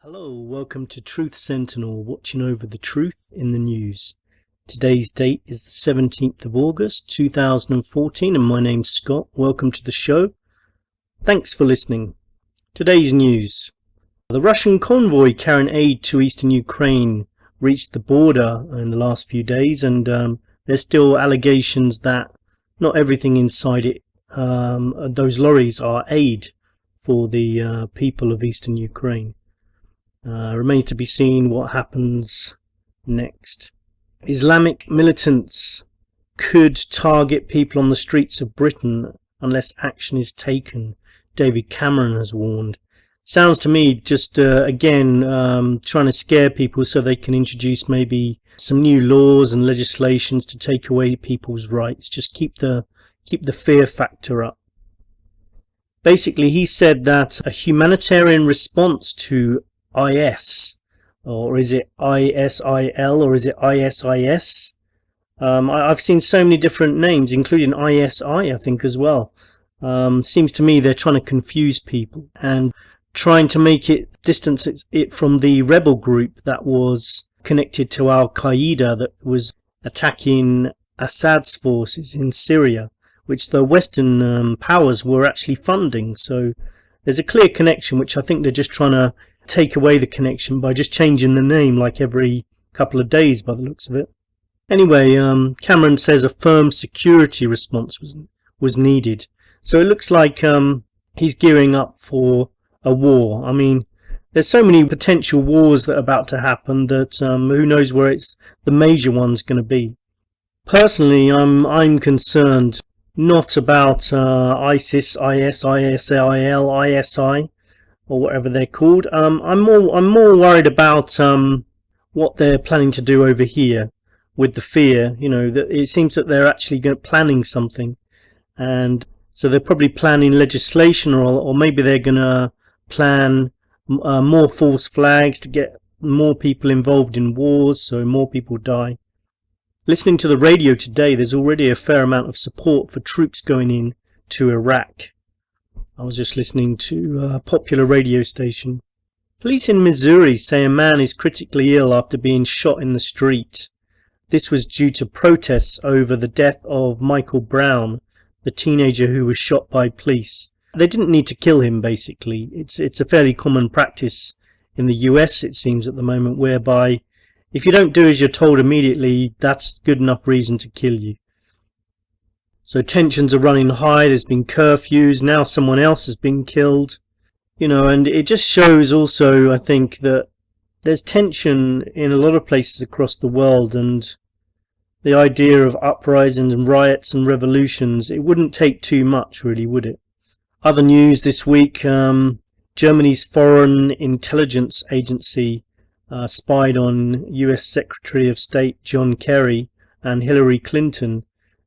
Hello, welcome to Truth Sentinel, watching over the truth in the news. Today's date is the 17th of August 2014 and my name's Scott. Welcome to the show. Thanks for listening. Today's news. The Russian convoy carrying aid to eastern Ukraine reached the border in the last few days, and there's still allegations that not everything inside it, those lorries, are aid for the people of eastern Ukraine. Remains to be seen what happens next. Islamic militants could target people on the streets of Britain unless action is taken, David Cameron has warned. Sounds to me just again trying to scare people so they can introduce maybe some new laws and legislations to take away people's rights. Just keep the fear factor up. Basically, he said that a humanitarian response to IS, or is it ISIL, or is it ISIS? I've seen so many different names, including ISI, I think, as well. Seems to me they're trying to confuse people and trying to make it distance it from the rebel group that was connected to Al-Qaeda that was attacking Assad's forces in Syria, which the Western powers were actually funding. So there's a clear connection, which I think they're just trying to take away the connection by just changing the name like every couple of days by the looks of it. Anyway, Cameron says a firm security response was needed. So it looks like he's gearing up for a war. I mean, there's so many potential wars that are about to happen that who knows where it's the major one's going to be. Personally, I'm concerned not about ISIS, IS, ISIL, ISI, or whatever they're called. I'm more worried about what they're planning to do over here with the fear. You know, that it seems that they're actually planning something, and so they're probably planning legislation, or maybe they're going to plan more false flags to get more people involved in wars, so more people die. Listening to the radio today, there's already a fair amount of support for troops going in to Iraq. I was just listening to a popular radio station. Police in Missouri say a man is critically ill after being shot in the street. This was due to protests over the death of Michael Brown, the teenager who was shot by police. They didn't need to kill him, basically. It's a fairly common practice in the US, it seems, at the moment, whereby if you don't do as you're told immediately, that's good enough reason to kill you. So tensions are running high, there's been curfews, now someone else has been killed. You know, and it just shows also, I think, that there's tension in a lot of places across the world, and the idea of uprisings and riots and revolutions, it wouldn't take too much, really, would it? Other news this week, Germany's Foreign Intelligence Agency spied on US Secretary of State John Kerry and Hillary Clinton,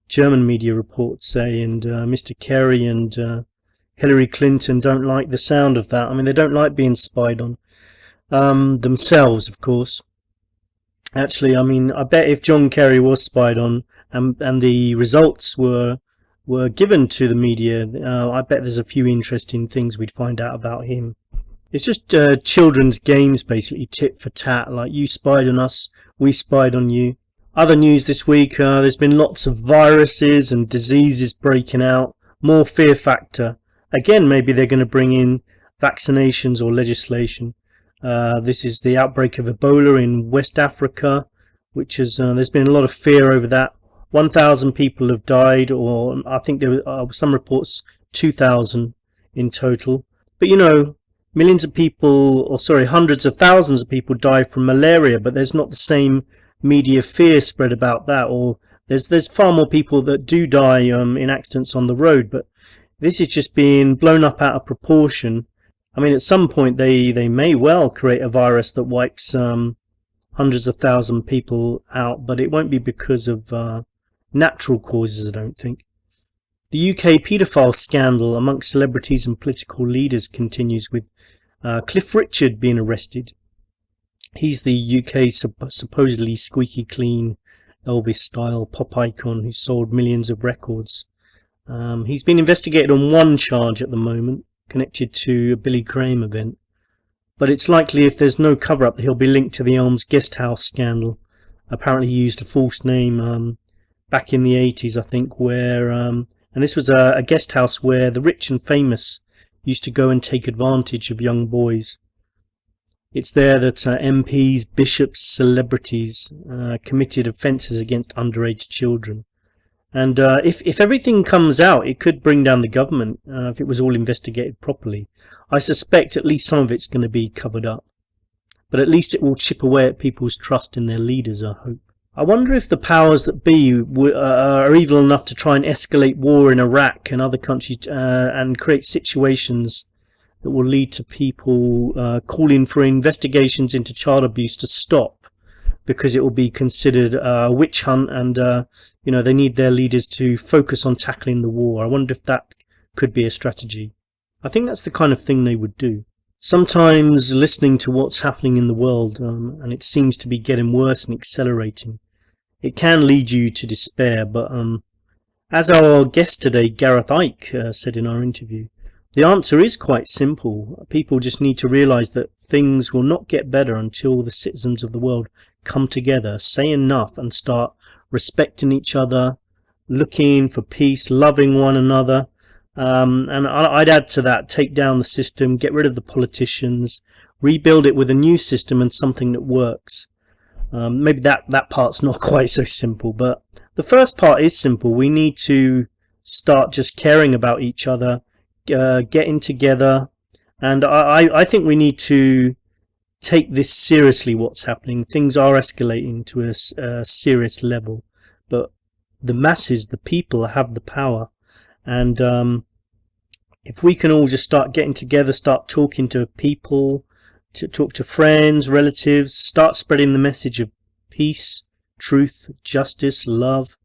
German media reports say, and Mr. Kerry and Hillary Clinton don't like the sound of that. I mean, they don't like being spied on themselves, of course. Actually, I mean, I bet if John Kerry was spied on and the results were given to the media, I bet there's a few interesting things we'd find out about him. It's just children's games, basically, tit for tat, like you spied on us, we spied on you. Other news this week, there's been lots of viruses and diseases breaking out, more fear factor. Again, maybe they're going to bring in vaccinations or legislation. This is the outbreak of Ebola in West Africa, which is there's been a lot of fear over that. 1,000 people have died, or I think there were some reports 2,000 in total. But you know, millions of people, or sorry, hundreds of thousands of people die from malaria, but there's not the same media fear spread about that, or there's far more people that do die in accidents on the road, but this is just being blown up out of proportion. I mean, at some point they may well create a virus that wipes hundreds of thousands of people out, but it won't be because of natural causes, I don't think. The UK paedophile scandal amongst celebrities and political leaders continues, with Cliff Richard being arrested. He's the UK's supposedly squeaky clean Elvis-style pop icon who sold millions of records. He's been investigated on one charge at the moment, connected to a Billy Graham event. But it's likely if there's no cover-up that he'll be linked to the Elms guest house scandal. Apparently he used a false name back in the 80s, I think, where and this was a guest house where the rich and famous used to go and take advantage of young boys. It's there that MPs, bishops, celebrities committed offences against underage children. And if everything comes out, it could bring down the government if it was all investigated properly. I suspect at least some of it's going to be covered up. But at least it will chip away at people's trust in their leaders, I hope. I wonder if the powers that be are evil enough to try and escalate war in Iraq and other countries and create situations that will lead to people calling for investigations into child abuse to stop, because it will be considered a witch hunt, and they need their leaders to focus on tackling the war. I wonder if that could be a strategy. I think that's the kind of thing they would do. Sometimes listening to what's happening in the world, and it seems to be getting worse and accelerating, it can lead you to despair. But as our guest today, Gareth Icke, said in our interview, the answer is quite simple. People just need to realise that things will not get better until the citizens of the world come together, say enough, and start respecting each other, looking for peace, loving one another. And I'd add to that, take down the system, get rid of the politicians, rebuild it with a new system and something that works. Maybe that part's not quite so simple, but the first part is simple. We need to start just caring about each other, getting together, and I think we need to take this seriously, what's happening. Things are escalating to a serious level, but the masses, the people, have the power. And if we can all just start getting together, start talking to people, to talk to friends, relatives, start spreading the message of peace, truth, justice, love,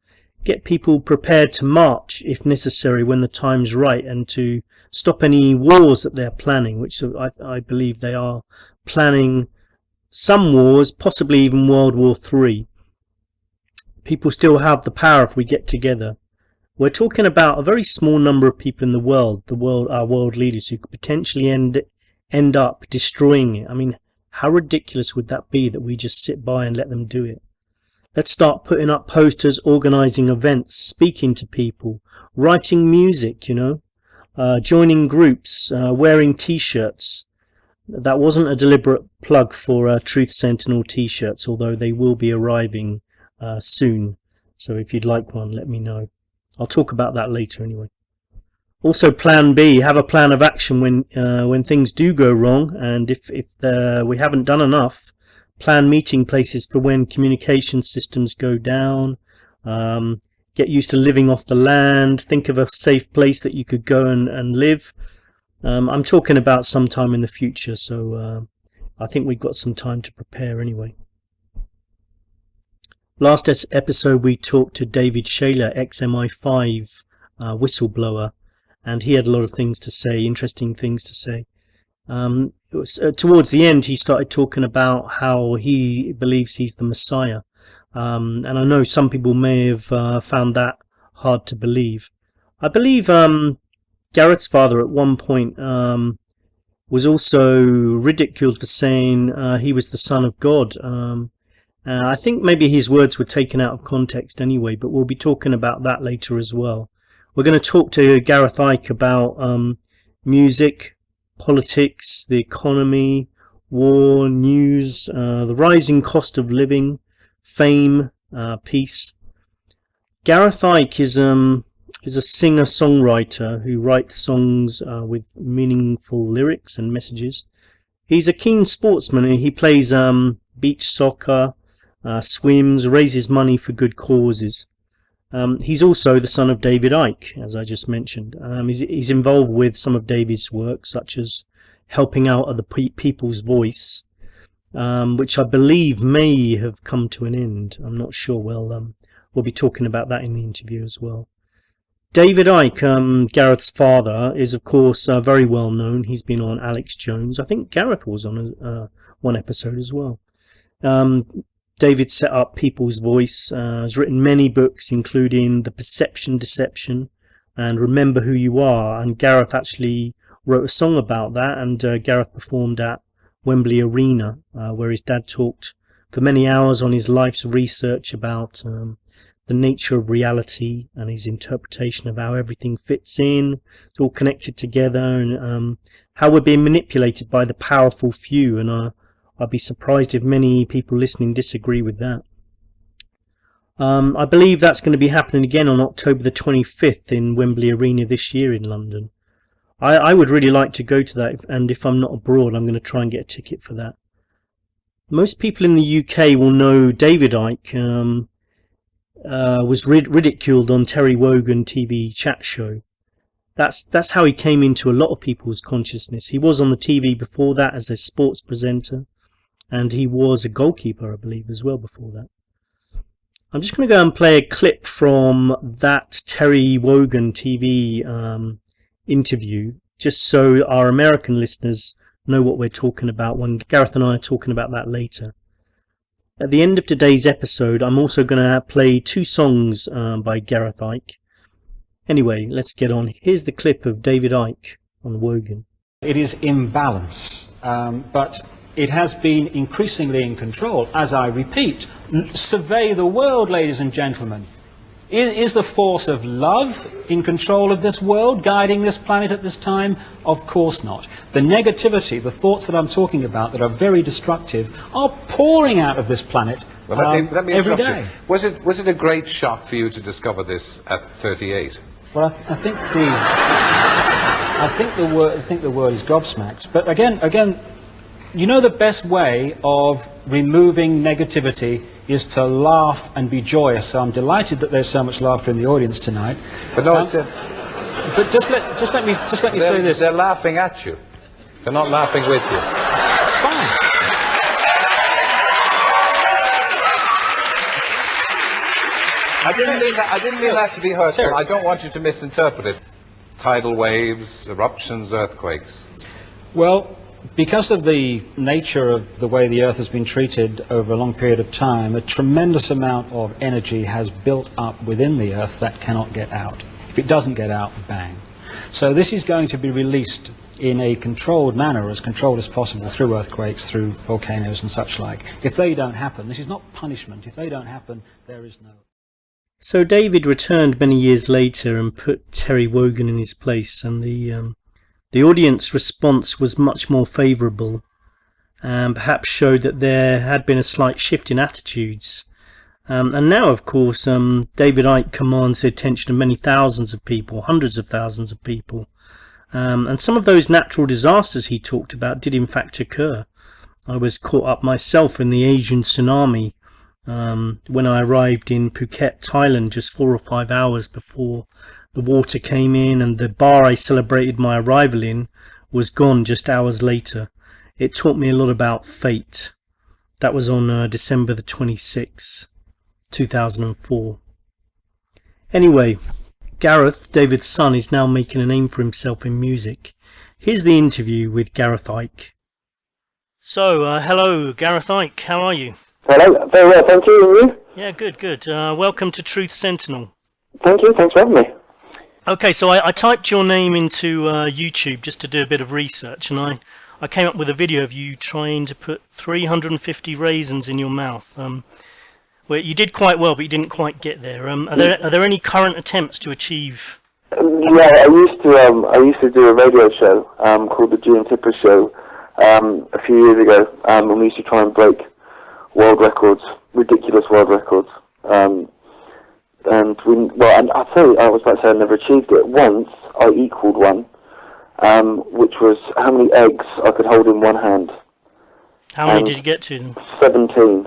get people prepared to march if necessary when the time's right, and to stop any wars that they're planning, which I believe they are planning some wars, possibly even World War III. People still have the power if we get together. We're talking about a very small number of people in the world, our world leaders, who could potentially end up destroying it. I mean, how ridiculous would that be that we just sit by and let them do it? Let's start putting up posters, organising events, speaking to people, writing music, joining groups, wearing t-shirts. That wasn't a deliberate plug for Truth Sentinel t-shirts, although they will be arriving soon. So if you'd like one, let me know. I'll talk about that later anyway. Also, plan B, have a plan of action when things do go wrong, and if we haven't done enough, plan meeting places for when communication systems go down. Get used to living off the land. Think of a safe place that you could go and live. I'm talking about sometime in the future, so I think we've got some time to prepare anyway. Last episode we talked to David Shaler, ex-MI5 whistleblower, and he had a lot of things to say, interesting things to say. Towards the end he started talking about how he believes he's the Messiah, and I know some people may have found that hard to believe. I believe Gareth's father at one point was also ridiculed for saying he was the son of God. I think maybe his words were taken out of context anyway, but we'll be talking about that later as well. We're going to talk to Gareth Icke about music, politics, the economy, war, news, the rising cost of living, fame, peace. Gareth Icke is a singer-songwriter who writes songs with meaningful lyrics and messages. He's a keen sportsman. He plays beach soccer, swims, raises money for good causes. He's also the son of David Icke, as I just mentioned. He's involved with some of David's work, such as helping out at the People's Voice, which I believe may have come to an end. I'm not sure. Well, we'll be talking about that in the interview as well. David Icke, Gareth's father, is of course very well known. He's been on Alex Jones. I think Gareth was on one episode as well. David set up People's Voice, has written many books, including The Perception Deception and Remember Who You Are, and Gareth actually wrote a song about that, and Gareth performed at Wembley Arena, where his dad talked for many hours on his life's research about the nature of reality and his interpretation of how everything fits in. It's all connected together, and how we're being manipulated by the powerful few. And I'd be surprised if many people listening disagree with that. I believe that's going to be happening again on October the 25th in Wembley Arena this year in London. I would really like to go to that, and if I'm not abroad, I'm going to try and get a ticket for that. Most people in the UK will know David Icke was ridiculed on Terry Wogan TV chat show. That's how he came into a lot of people's consciousness. He was on the TV before that as a sports presenter, and he was a goalkeeper, I believe, as well before that. I'm just going to go and play a clip from that Terry Wogan TV interview, just so our American listeners know what we're talking about when Gareth and I are talking about that later. At the end of today's episode, I'm also going to play 2 songs by Gareth Icke. Anyway, let's get on. Here's the clip of David Icke on Wogan. It is imbalance, but it has been increasingly in control. As I repeat, survey the world, ladies and gentlemen. Is the force of love in control of this world, guiding this planet at this time? Of course not. The negativity, the thoughts that I'm talking about that are very destructive, are pouring out of this planet let me every interrupt day. you. Was it a great shock for you to discover this at 38? Well, I think the word is gobsmacked. But again, you know, the best way of removing negativity is to laugh and be joyous. So I'm delighted that there's so much laughter in the audience tonight. But no, but just let me say this. They're laughing at you. They're not laughing with you. It's fine. I didn't mean that to be hurtful. Sure. I don't want you to misinterpret it. Tidal waves, eruptions, earthquakes. Well, because of the nature of the way the Earth has been treated over a long period of time, a tremendous amount of energy has built up within the Earth that cannot get out. If it doesn't get out, bang. So this is going to be released in a controlled manner, as controlled as possible, through earthquakes, through volcanoes and such like. If they don't happen, this is not punishment. If they don't happen, there is no... So David returned many years later and put Terry Wogan in his place, and the audience response was much more favourable, and perhaps showed that there had been a slight shift in attitudes. And now, of course, David Icke commands the attention of many thousands of people, hundreds of thousands of people. And some of those natural disasters he talked about did in fact occur. I was caught up myself in the Asian tsunami when I arrived in Phuket, Thailand, just 4 or 5 hours before the water came in, and the bar I celebrated my arrival in was gone just hours later. It taught me a lot about fate. That was on December the 26th, 2004. Anyway, Gareth, David's son, is now making a name for himself in music. Here's the interview with Gareth Icke. So, hello, Gareth Icke. How are you? Hello, very well, thank you, and you? Yeah, good. Welcome to Truth Sentinel. Thank you, thanks for having me. Okay, so I typed your name into YouTube just to do a bit of research, and I came up with a video of you trying to put 350 raisins in your mouth. Where you did quite well, but you didn't quite get there. Are there any current attempts to achieve? Yeah, I used to do a radio show called the G and Tipper Show a few years ago, and we used to try and break world records, ridiculous world records. And I'll tell you, I was about to say I never achieved it. Once I equalled one, which was how many eggs I could hold in one hand. How many did you get to? 17.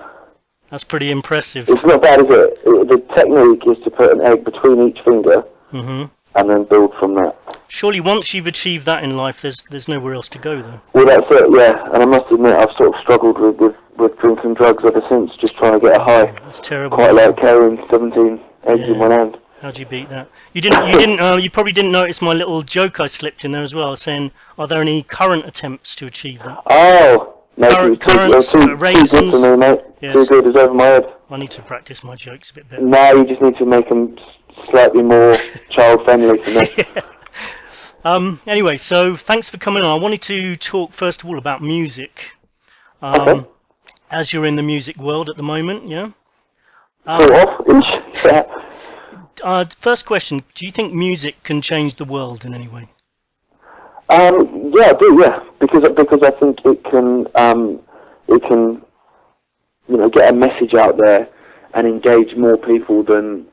That's pretty impressive. It's not bad, is it? The technique is to put an egg between each finger, and then build from that. Surely once you've achieved that in life, there's nowhere else to go, though. Well, that's it, yeah. And I must admit, I've sort of struggled with drinking drugs ever since, just trying to get a high. That's terrible. Quite like carrying 17 eggs in one hand. How'd you beat that? You probably didn't notice my little joke I slipped in there as well, saying, are there any current attempts to achieve that? Oh! No, currents, raisins. Too good for me, mate. Yes. Too good, it's over my head. I need to practice my jokes a bit better. No, you just need to make them slightly more child-friendly for me. Yeah. Anyway, so thanks for coming on. I wanted to talk first of all about music. Okay. as you're in the music world at the moment, yeah? Sort of. Yeah. First question, do you think music can change the world in any way? Yeah, I do. Yeah, because I think it can get a message out there and engage more people than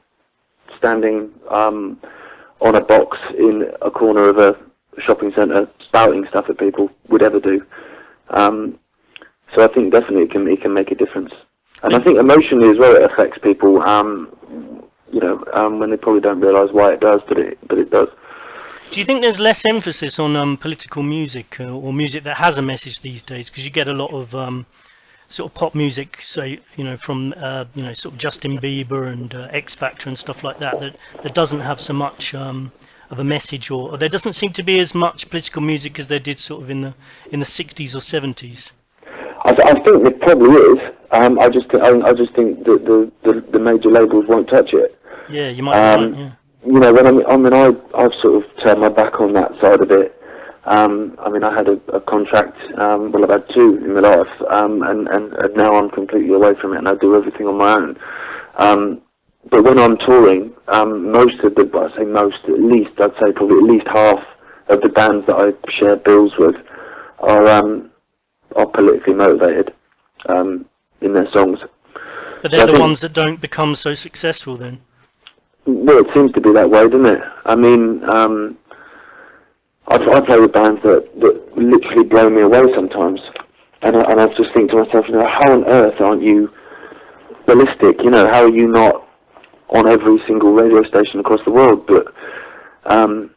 standing on a box in a corner of a shopping centre spouting stuff at people would ever do. So I think definitely it can make a difference, and I think emotionally as well it affects people. When they probably don't realise why it does, but it does. Do you think there's less emphasis on political music or music that has a message these days? Because you get a lot of sort of pop music, say, from sort of Justin Bieber and X Factor and stuff like that doesn't have so much of a message, or there doesn't seem to be as much political music as there did sort of in the 60s or 70s. I think there probably is. I just think that the major labels won't touch it. Yeah, you might be right. Yeah. I've sort of turned my back on that side of it. I had a contract. I've had two in my life, and now I'm completely away from it, and I do everything on my own. But when I'm touring, I'd say probably at least half of the bands that I share bills with are politically motivated in their songs. But they're the ones that don't become so successful then? Well, it seems to be that way, doesn't it? I mean, I play with bands that literally blow me away sometimes. And I just think to myself, how on earth aren't you ballistic? How are you not on every single radio station across the world? But, I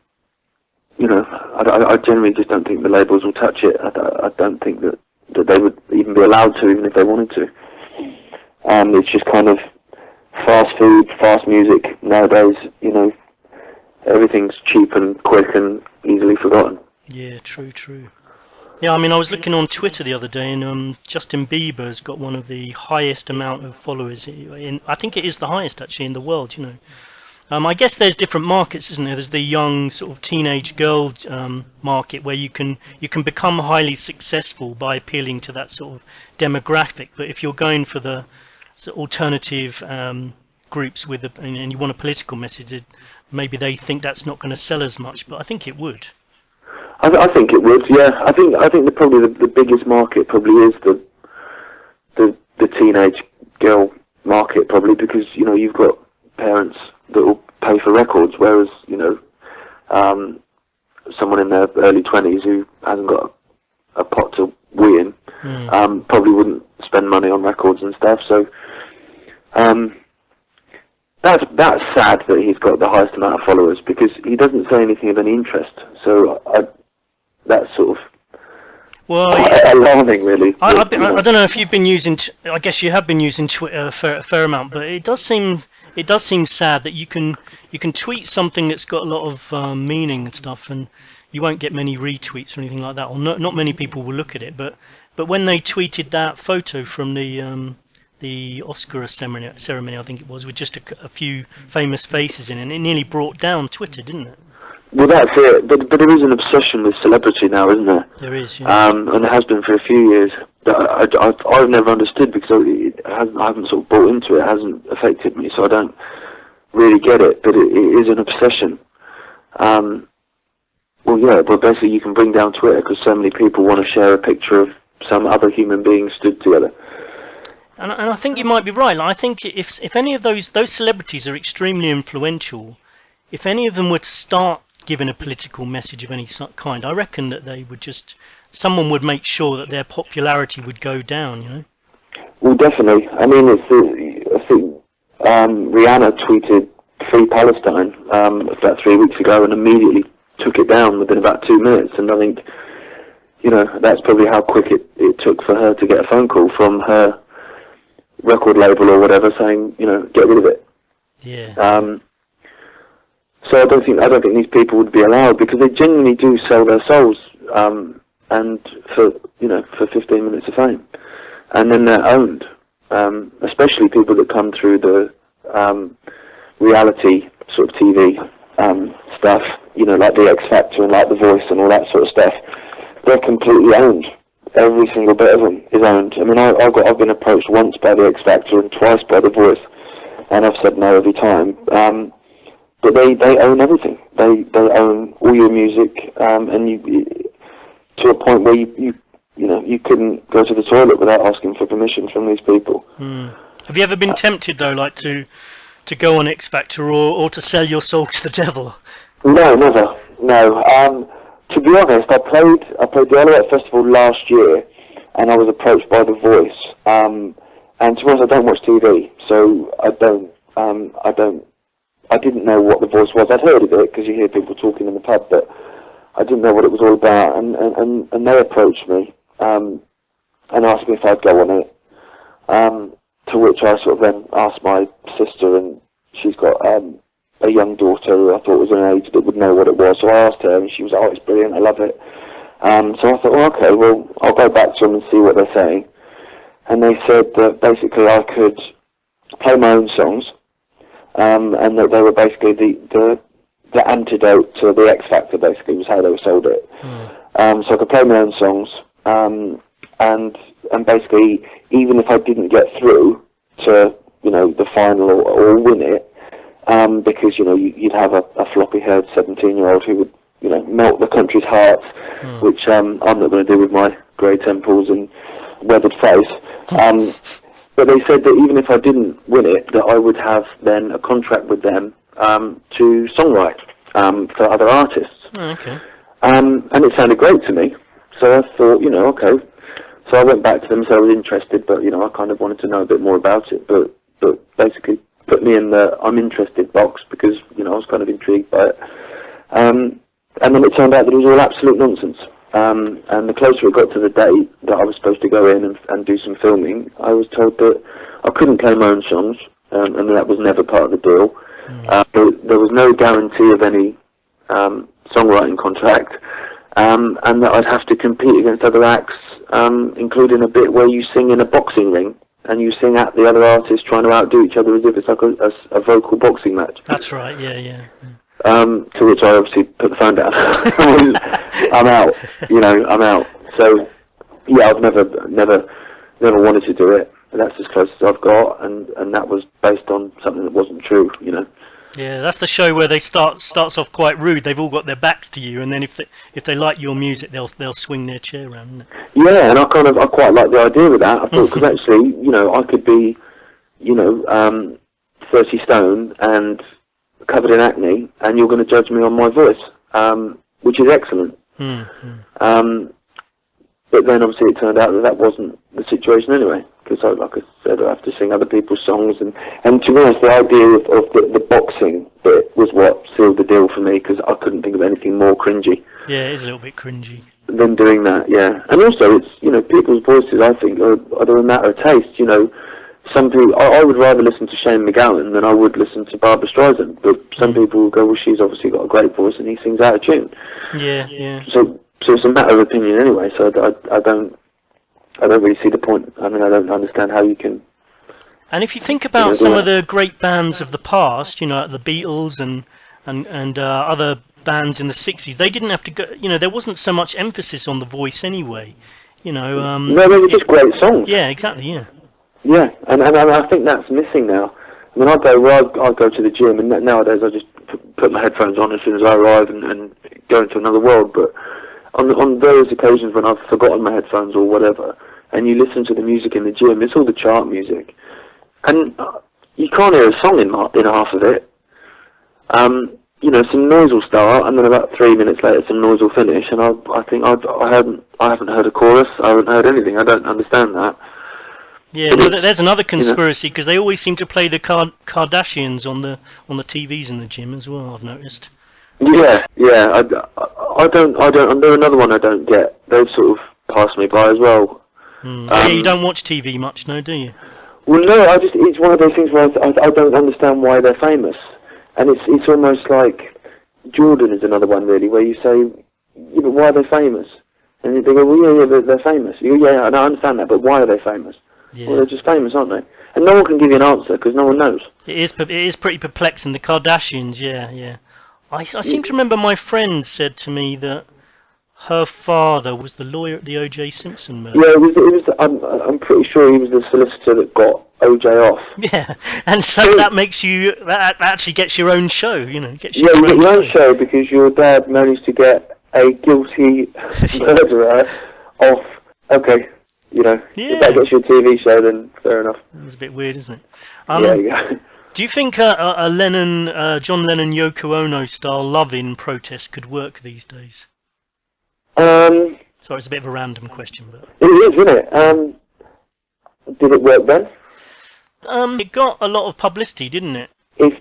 generally just don't think the labels will touch it. I don't think that they would even be allowed to, even if they wanted to. It's just kind of fast food, fast music nowadays. Everything's cheap and quick and easily forgotten. Yeah, true. Yeah, I was looking on Twitter the other day, and Justin Bieber's got one of the highest amount of followers. I think it is the highest actually in the world. I guess there's different markets, isn't there? There's the young sort of teenage girl market where you can become highly successful by appealing to that sort of demographic. But if you're going for the alternative groups and you want a political message, maybe they think that's not going to sell as much. But I think it would. I think it would. Yeah, I think probably the biggest market probably is the teenage girl market, probably because you've got parents that will pay for records, whereas someone in their early 20s who hasn't got a pot to wee in probably wouldn't spend money on records and stuff. So that's sad that he's got the highest amount of followers, because he doesn't say anything of any interest. So that's sort of alarming, really. I don't know if you've been using. I guess you have been using Twitter a fair amount, but it does seem sad that you can tweet something that's got a lot of meaning and stuff, and you won't get many retweets or anything like that, or not many people will look at it. But when they tweeted that photo from the Oscar ceremony, I think it was, with just a few famous faces in it, and it nearly brought down Twitter, didn't it? Well, that's it. But there is an obsession with celebrity now, isn't there? There is, yeah. And there has been for a few years. I've never understood, because I haven't sort of bought into it. It hasn't affected me, so I don't really get it. But it is an obsession. But basically you can bring down Twitter because so many people want to share a picture of some other human being stood together. And I think you might be right. I think if any of those celebrities are extremely influential, if any of them were to start giving a political message of any kind, I reckon that someone would make sure that their popularity would go down. Well, definitely. I think Rihanna tweeted "Free Palestine" about 3 weeks ago, and immediately took it down within about 2 minutes. And I think that's probably how quick it took for her to get a phone call from her record label or whatever saying, get rid of it. Yeah. So I don't think these people would be allowed, because they genuinely do sell their souls, and for 15 minutes of fame, and then they're owned. Especially people that come through the reality sort of TV stuff, like the X Factor and like The Voice and all that sort of stuff. They're completely owned. every single bit of them is owned. I mean, I've been approached once by the X Factor and twice by The Voice, and I've said no every time. But they own everything. They own all your music, and you to a point where you couldn't go to the toilet without asking for permission from these people. Have you ever been tempted though, like to go on X Factor or to sell your soul to the devil? No, never. No. To be honest, I played the Alouette Festival last year, and I was approached by The Voice. And to be honest, I don't watch TV, so I didn't know what The Voice was. I'd heard of it because you hear people talking in the pub, but I didn't know what it was all about. And they approached me and asked me if I'd go on it. To which I sort of then asked my sister, and she's got a young daughter who I thought was an age that would know what it was. So I asked her, and she was like, "Oh, it's brilliant, I love it." So I thought, well, okay, well, I'll go back to them and see what they're saying. And they said that basically I could play my own songs, and that they were basically the antidote to the X Factor, basically, was how they sold it. So I could play my own songs, and basically, even if I didn't get through to, the final or win it, because, you'd have a floppy-haired 17-year-old who would, melt the country's hearts, which I'm not going to do with my grey temples and weathered face. But they said that even if I didn't win it, that I would have then a contract with them to songwrite for other artists. Oh, okay. And it sounded great to me. So I thought, okay. So I went back to them and said I was interested, but, I kind of wanted to know a bit more about it. But basically put me in the I'm interested box because, I was kind of intrigued by it. And then it turned out that it was all absolute nonsense. And the closer it got to the date that I was supposed to go in and do some filming, I was told that I couldn't play my own songs, and that was never part of the deal. There was no guarantee of any songwriting contract, and that I'd have to compete against other acts, including a bit where you sing in a boxing ring, and you sing at the other artists trying to outdo each other as if it's like a vocal boxing match. That's right, yeah. To which I obviously put the phone down. I'm out, I'm out. So, yeah, I've never wanted to do it. That's as close as I've got, and that was based on something that wasn't true, Yeah, that's the show where they starts off quite rude. They've all got their backs to you, and then if they like your music, they'll swing their chair around. Isn't it? Yeah, and I quite like the idea of that. I thought because actually, I could be, 30 stone and covered in acne, and you're going to judge me on my voice, which is excellent. But then obviously it turned out that wasn't the situation anyway, because like I said, I have to sing other people's songs, and to be honest, the idea of the boxing bit was what sealed the deal for me, because I couldn't think of anything more cringy. Yeah, it is a little bit cringy. Than doing that, yeah. And also, it's, people's voices, I think, are a matter of taste, Some people, I would rather listen to Shane MacGowan than I would listen to Barbra Streisand, but some people will go, well, she's obviously got a great voice and he sings out of tune. Yeah. So it's a matter of opinion anyway, so I don't really see the point. I mean, I don't understand how you can... And if you think about some of the great bands of the past, like the Beatles and other bands in the 60s, they didn't have to go, there wasn't so much emphasis on the voice anyway, No, they were just great songs. Yeah, exactly, yeah. Yeah, and I think that's missing now. I mean, I go to the gym, and nowadays I just put my headphones on as soon as I arrive and go into another world. But on various occasions when I've forgotten my headphones or whatever, and you listen to the music in the gym, it's all the chart music, and you can't hear a song in half of it. Some noise will start, and then about 3 minutes later, some noise will finish, and I think I haven't heard a chorus, I haven't heard anything. I don't understand that. Yeah, well, there's another conspiracy, because they always seem to play the Kardashians on the TVs in the gym as well, I've noticed. Yeah. I don't. There's another one I don't get. They've sort of passed me by as well. Yeah, you don't watch TV much, no, do you? Well, no. It's one of those things where I don't understand why they're famous, and it's almost like Jordan is another one really, where you say, yeah, but why are they famous? And they go, well, yeah, they're famous. You go, yeah, I understand that, but why are they famous? Yeah. Well, they're just famous, aren't they? And no one can give you an answer because no one knows. It is pretty perplexing. The Kardashians, yeah. I seem to remember my friend said to me that her father was the lawyer at the O.J. Simpson murder. Yeah, I'm pretty sure he was the solicitor that got OJ off. Yeah, and so that makes you, that actually gets your own show, gets you get your own show because your dad managed to get a guilty murderer off. Okay, if that gets you a TV show, then fair enough. It's a bit weird, isn't it? Yeah. Do you think a John Lennon, Yoko Ono style love-in protest could work these days? Sorry, it's a bit of a random question, but it is, isn't it? Did it work then? It got a lot of publicity, didn't it? If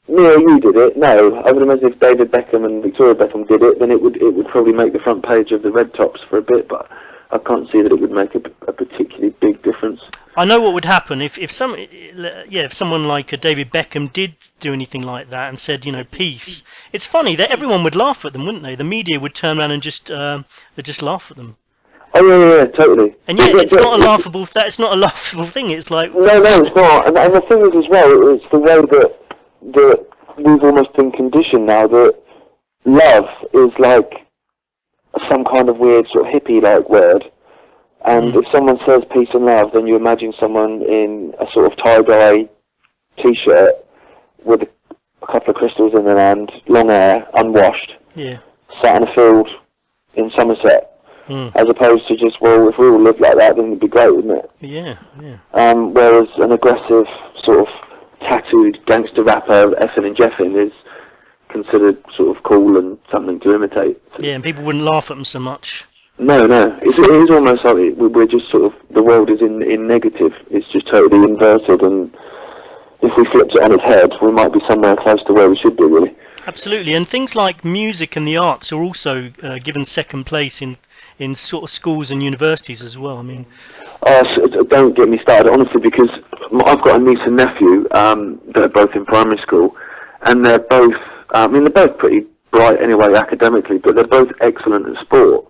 me or you did it, no. I would imagine if David Beckham and Victoria Beckham did it, then it would probably make the front page of the Red Tops for a bit, but I can't see that it would make a particularly big difference. I know what would happen if someone like David Beckham did do anything like that and said, peace. It's funny that everyone would laugh at them, wouldn't they? The media would turn around and just laugh at them. Oh yeah, totally. And yet it's not a laughable. It's not a laughable thing. It's like no, it's not. And the thing is, as well, it's the way that we've almost been conditioned now that love is like some kind of weird sort of hippie-like word. And if someone says peace and love, then you imagine someone in a sort of tie-dye T-shirt with a couple of crystals in their hand, long hair, unwashed, sat in a field in Somerset. As opposed to just, well, if we all lived like that, then it'd be great, wouldn't it? Yeah. Whereas an aggressive, sort of tattooed gangster rapper, effing and jeffing, is considered sort of cool and something to imitate. Yeah, and people wouldn't laugh at them so much. No. It is almost like we're just sort of, the world is in negative. It's just totally inverted, and if we flipped it on its head, we might be somewhere close to where we should be, really. Absolutely, and things like music and the arts are also given second place in sort of schools and universities as well. I mean, don't get me started, honestly, because I've got a niece and nephew that are both in primary school, and they're both, they're both pretty bright anyway academically, but they're both excellent at sport.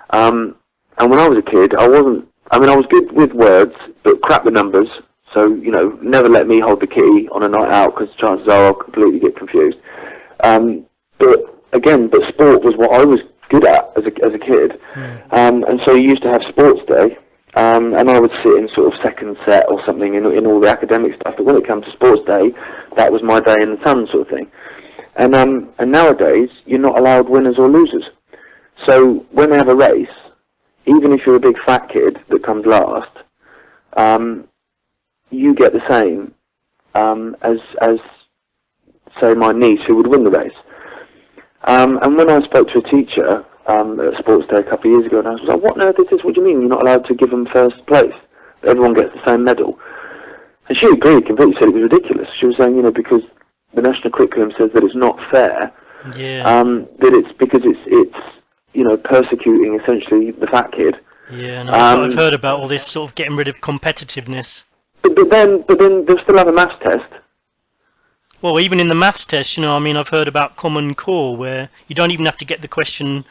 And when I was a kid, I was good with words, but crap with numbers. So, never let me hold the key on a night out, because chances are I'll completely get confused. But sport was what I was good at as a kid. And so you used to have sports day, and I would sit in sort of second set or something in all the academic stuff. But when it comes to sports day, that was my day in the sun sort of thing. And nowadays, you're not allowed winners or losers. So when they have a race, even if you're a big fat kid that comes last, you get the same as say my niece who would win the race. And when I spoke to a teacher at a sports day a couple of years ago, and I was like, what on earth is this? What do you mean you're not allowed to give them first place? Everyone gets the same medal. And she agreed completely, said it was ridiculous. She was saying, because the national curriculum says that it's not fair, that it's because it's persecuting essentially the fat kid. Yeah, no, I've heard about all this sort of getting rid of competitiveness. But then they'll still have a maths test. Well, even in the maths test, I've heard about Common Core, where you don't even have to get the question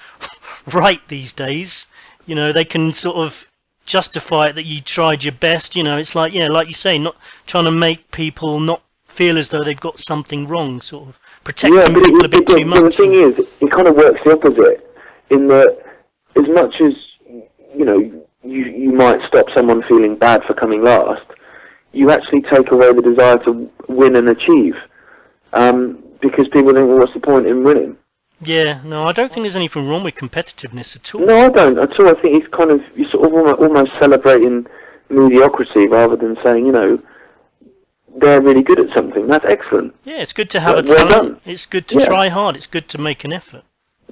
right these days. They can sort of justify it that you tried your best. It's like, like you say, not trying to make people not feel as though they've got something wrong, sort of protecting people a bit too much. The thing is, it kind of works the opposite, in that as much as, you might stop someone feeling bad for coming last, you actually take away the desire to win and achieve. Because people think, well, what's the point in winning? Yeah, no, I don't think there's anything wrong with competitiveness at all. No, I don't at all. I think it's kind of, you're sort of almost celebrating mediocrity rather than saying, they're really good at something. That's excellent. Yeah, it's good to have a talent. It's good to try hard. It's good to make an effort.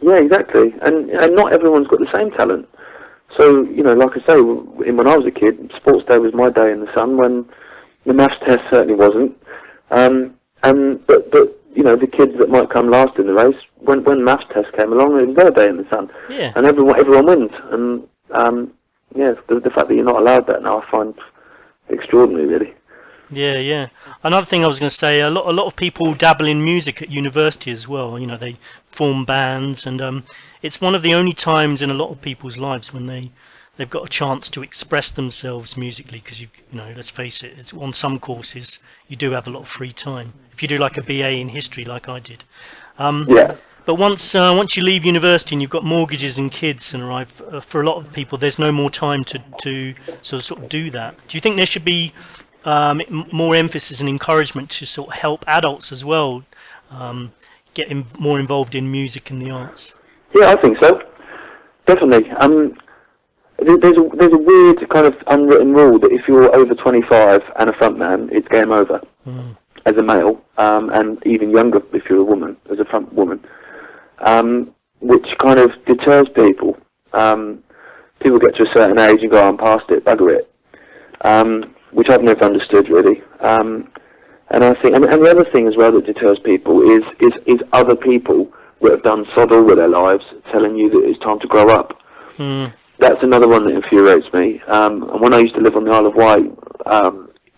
Yeah, exactly. And not everyone's got the same talent. So, like I say, when I was a kid, sports day was my day in the sun, when the maths test certainly wasn't. But the kids that might come last in the race, when maths test came along, it was their day in the sun. Yeah. And everyone wins. And the fact that you're not allowed that now, I find extraordinary, really. Yeah. Another thing I was going to say, a lot of people dabble in music at university as well. They form bands, and it's one of the only times in a lot of people's lives when they've got a chance to express themselves musically, because let's face it, it's on some courses you do have a lot of free time if you do like a BA in history like I did. But But once you leave university and you've got mortgages and kids and arrive, for a lot of people, there's no more time to sort of do that. Do you think there should be more emphasis and encouragement to sort of help adults as well get more involved in music and the arts? Yeah, I think so. Definitely. There's a weird kind of unwritten rule that if you're over 25 and a frontman, it's game over as a male, and even younger if you're a woman, as a front woman, which kind of deters people. People get to a certain age and go, I'm past it, bugger it, which I've never understood really. And I think, and the other thing as well that deters people is other people that have done sod all with their lives telling you that it's time to grow up. That's another one that infuriates me. And when I used to live on the Isle of Wight,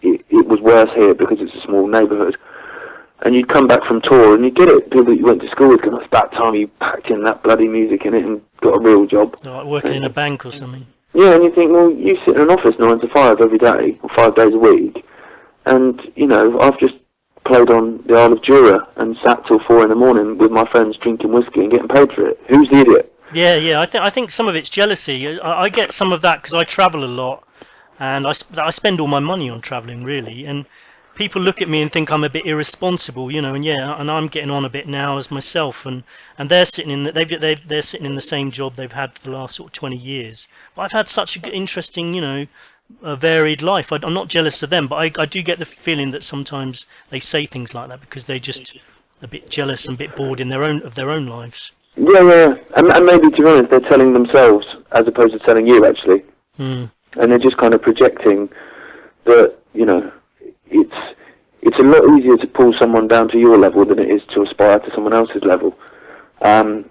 it was worse here because it's a small neighbourhood. And you'd come back from tour and you'd get it, people that you went to school with, because it's about time you packed in that bloody music in it and got a real job. Like working in a bank or something. Yeah, and you think, well, you sit in an office 9 to 5 every day, or 5 days a week, and, you know, I've just played on the Isle of Jura and sat till 4 in the morning with my friends drinking whiskey and getting paid for it. Who's the idiot? Yeah. I think some of it's jealousy. I get some of that because I travel a lot, and I spend all my money on travelling really. And people look at me and think I'm a bit irresponsible, you know. And and I'm getting on a bit now as myself, and they're sitting in they're sitting in the same job they've had for the last sort of 20 years. But I've had such an interesting, you know, a varied life. I'm not jealous of them, but I do get the feeling that sometimes they say things like that because they're just a bit jealous and a bit bored in their own lives. Yeah, and maybe, to be honest, they're telling themselves as opposed to telling you, actually. And they're just kind of projecting that, you know, it's a lot easier to pull someone down to your level than it is to aspire to someone else's level. And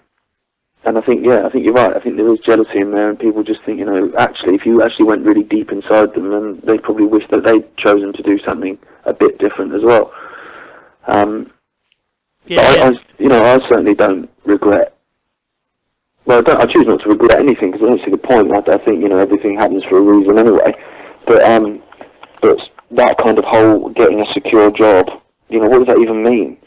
I think you're right. I think there is jealousy in there, and people just think, you know, actually, if you actually went really deep inside them, then they probably wish that they'd chosen to do something a bit different as well. I certainly don't regret. Well, I choose not to regret anything because I don't see the point. I think, you know, everything happens for a reason anyway. But that kind of whole getting a secure job, you know, what does that even mean?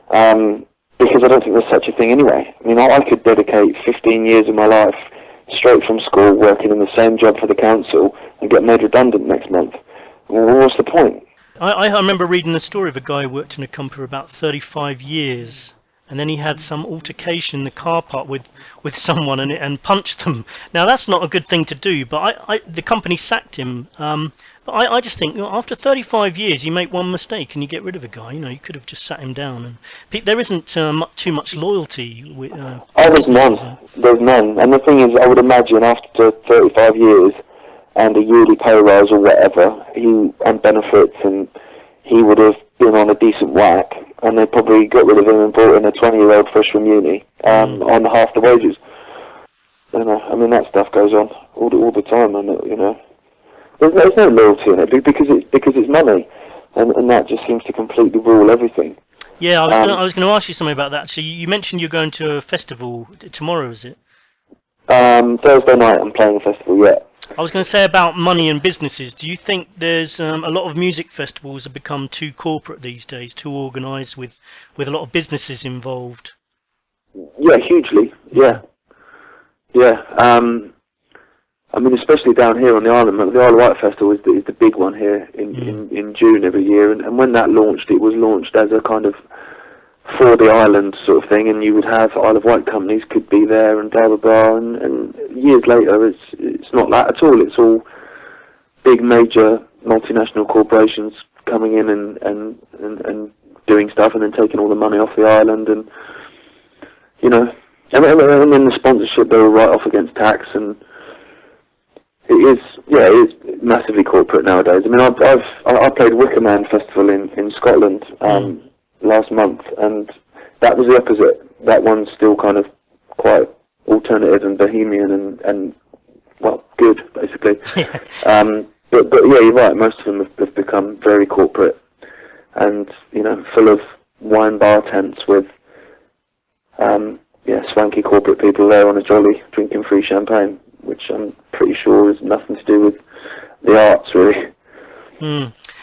Because I don't think there's such a thing anyway. I mean, I could dedicate 15 years of my life straight from school working in the same job for the council and get made redundant next month. Well, what's the point? I remember reading a story of a guy who worked in a company for about 35 years, and then he had some altercation in the car park with someone and punched them. Now, that's not a good thing to do, but the company sacked him. But I just think, you know, after 35 years, you make one mistake and you get rid of a guy. You know, you could have just sat him down. And there isn't too much loyalty. There's none. There's none. And the thing is, I would imagine after 35 years and a yearly pay rise or whatever, and benefits, and he would have been on a decent whack, and they probably got rid of him and brought in a 20-year-old fresh from uni on half the wages. You know, I mean, that stuff goes on all the time, and you know, there's no loyalty in it because it's money, and that just seems to completely rule everything. Yeah, I was going to ask you something about that. So you mentioned you're going to a festival tomorrow, is it? Thursday night, I'm playing a festival. Yeah. I was going to say about money and businesses. Do you think there's a lot of music festivals have become too corporate these days, too organised with a lot of businesses involved? Yeah, hugely. Yeah. I mean, especially down here on the island. The Isle of Wight Festival is the big one here in June every year. And when that launched, it was launched as a kind of for the island sort of thing, and you would have Isle of Wight companies could be there and blah blah blah, and years later it's not that at all. It's all big major multinational corporations coming in and doing stuff and then taking all the money off the island, and you know, and then the sponsorship, they were right off against tax, and it is massively corporate nowadays. I mean, I played Wicker Man Festival in Scotland last month, and that was the opposite. That one's still kind of quite alternative and bohemian and well, good basically. But yeah, you're right. Most of them have become very corporate, and you know, full of wine bar tents with swanky corporate people there on a jolly drinking free champagne, which I'm pretty sure has nothing to do with the arts really.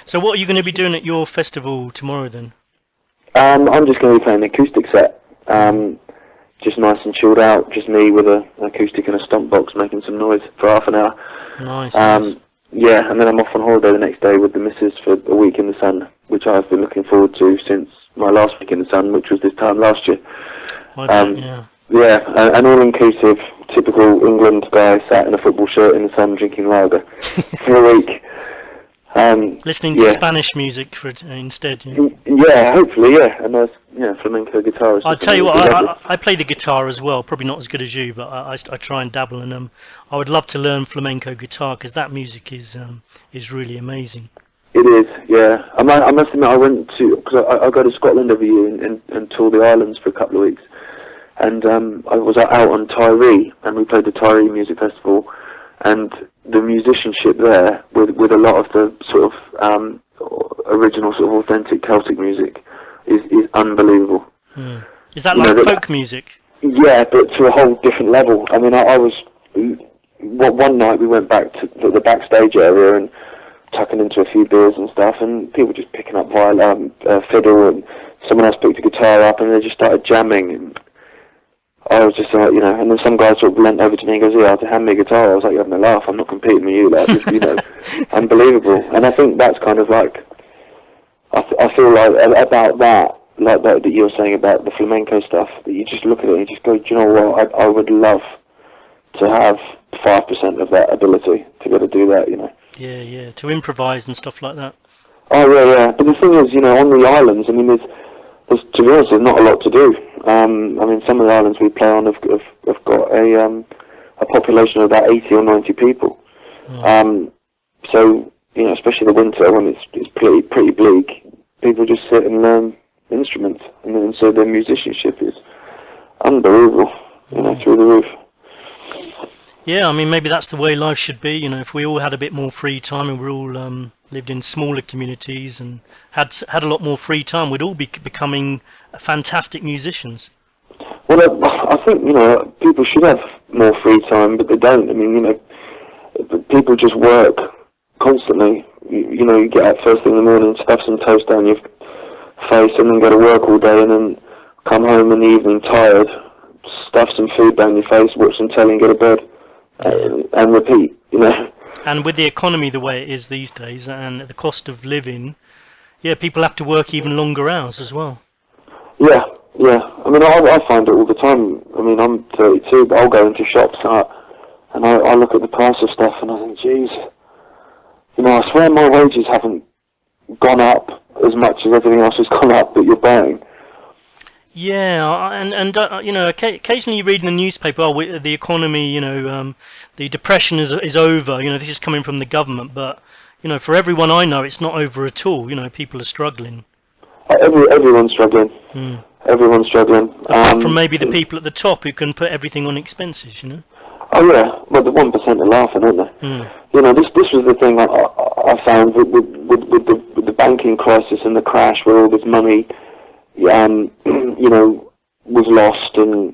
So what are you going to be doing at your festival tomorrow then? I'm just going to be playing an acoustic set. just nice and chilled out, just me with an acoustic and a stomp box making some noise for half an hour. Nice. Yeah, and then I'm off on holiday the next day with the missus for a week in the sun, which I've been looking forward to since my last week in the sun, which was this time last year. Yeah, an all-inclusive, typical England guy sat in a football shirt in the sun drinking lager for a week. Listening to Spanish music instead. Yeah, hopefully, a nice flamenco guitarist. I'll tell you what, I play the guitar as well, probably not as good as you, but I try and dabble in them. I would love to learn flamenco guitar because that music is really amazing. It is, yeah. I must admit, I went to, because I go to Scotland every year and tour the islands for a couple of weeks, and I was out on Tyree, and we played the Tyree Music Festival, and the musicianship there with a lot of the sort of original sort of authentic Celtic music is unbelievable. Is that like folk music? Yeah, but to a whole different level. I mean, I was one night we went back to the backstage area and tucking into a few beers and stuff, and people just picking up violin, fiddle, and someone else picked a guitar up, and they just started jamming. And I was just like, and then some guy sort of leant over to me and goes, "Yeah, to hand me a guitar." I was like, "You're having a laugh. I'm not competing with you." Like, just, unbelievable. And I think that's kind of like, I feel like about that, like that you were saying about the flamenco stuff, that you just look at it and you just go, "Do you know what? I would love to have 5% of that ability to be able to do that." Yeah, to improvise and stuff like that. Oh yeah. But the thing is, on the islands, I mean, there's to be honest, there's not a lot to do. I mean, some of the islands we play on have got a population of about 80 or 90 people. So, especially the winter when it's pretty bleak, people just sit and learn instruments, and so their musicianship is unbelievable, through the roof. Yeah, I mean, maybe that's the way life should be. If we all had a bit more free time and we all lived in smaller communities and had a lot more free time, we'd all be becoming fantastic musicians. Well, I think people should have more free time, but they don't. I mean, people just work constantly. You get up first thing in the morning, stuff some toast down your face, and then go to work all day, and then come home in the evening tired, stuff some food down your face, watch some telly, and go to bed. And repeat, And with the economy the way it is these days, and the cost of living, people have to work even longer hours as well. Yeah. I mean, I find it all the time. I mean, I'm 32, but I'll go into shops and I look at the price of stuff and I think, geez, I swear my wages haven't gone up as much as everything else has gone up that you're buying. Yeah, and occasionally you read in the newspaper, the economy, the depression is over. This is coming from the government, but for everyone I know, it's not over at all. People are struggling. Everyone's struggling. Everyone's struggling. Apart from maybe the people at the top who can put everything on expenses. Oh yeah, well the 1% are laughing, aren't they? This was the thing I found with the banking crisis and the crash, where all this money was lost, and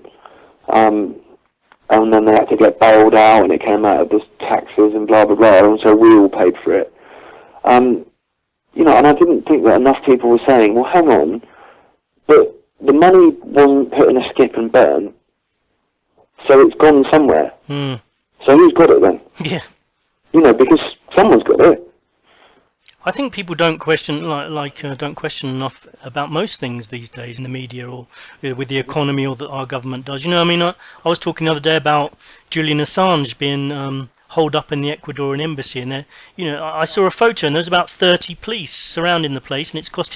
then they had to get bailed out, and it came out of the taxes and blah blah blah, and so we all paid for it. And I didn't think that enough people were saying, well, hang on, but the money wasn't put in a skip and burn, so it's gone somewhere. So who's got it then? Yeah. Because someone's got it. I think people don't question don't question enough about most things these days in the media or with the economy or that our government does. I mean, I was talking the other day about Julian Assange being holed up in the Ecuadorian embassy, and I saw a photo, and there's about 30 police surrounding the place, and it's cost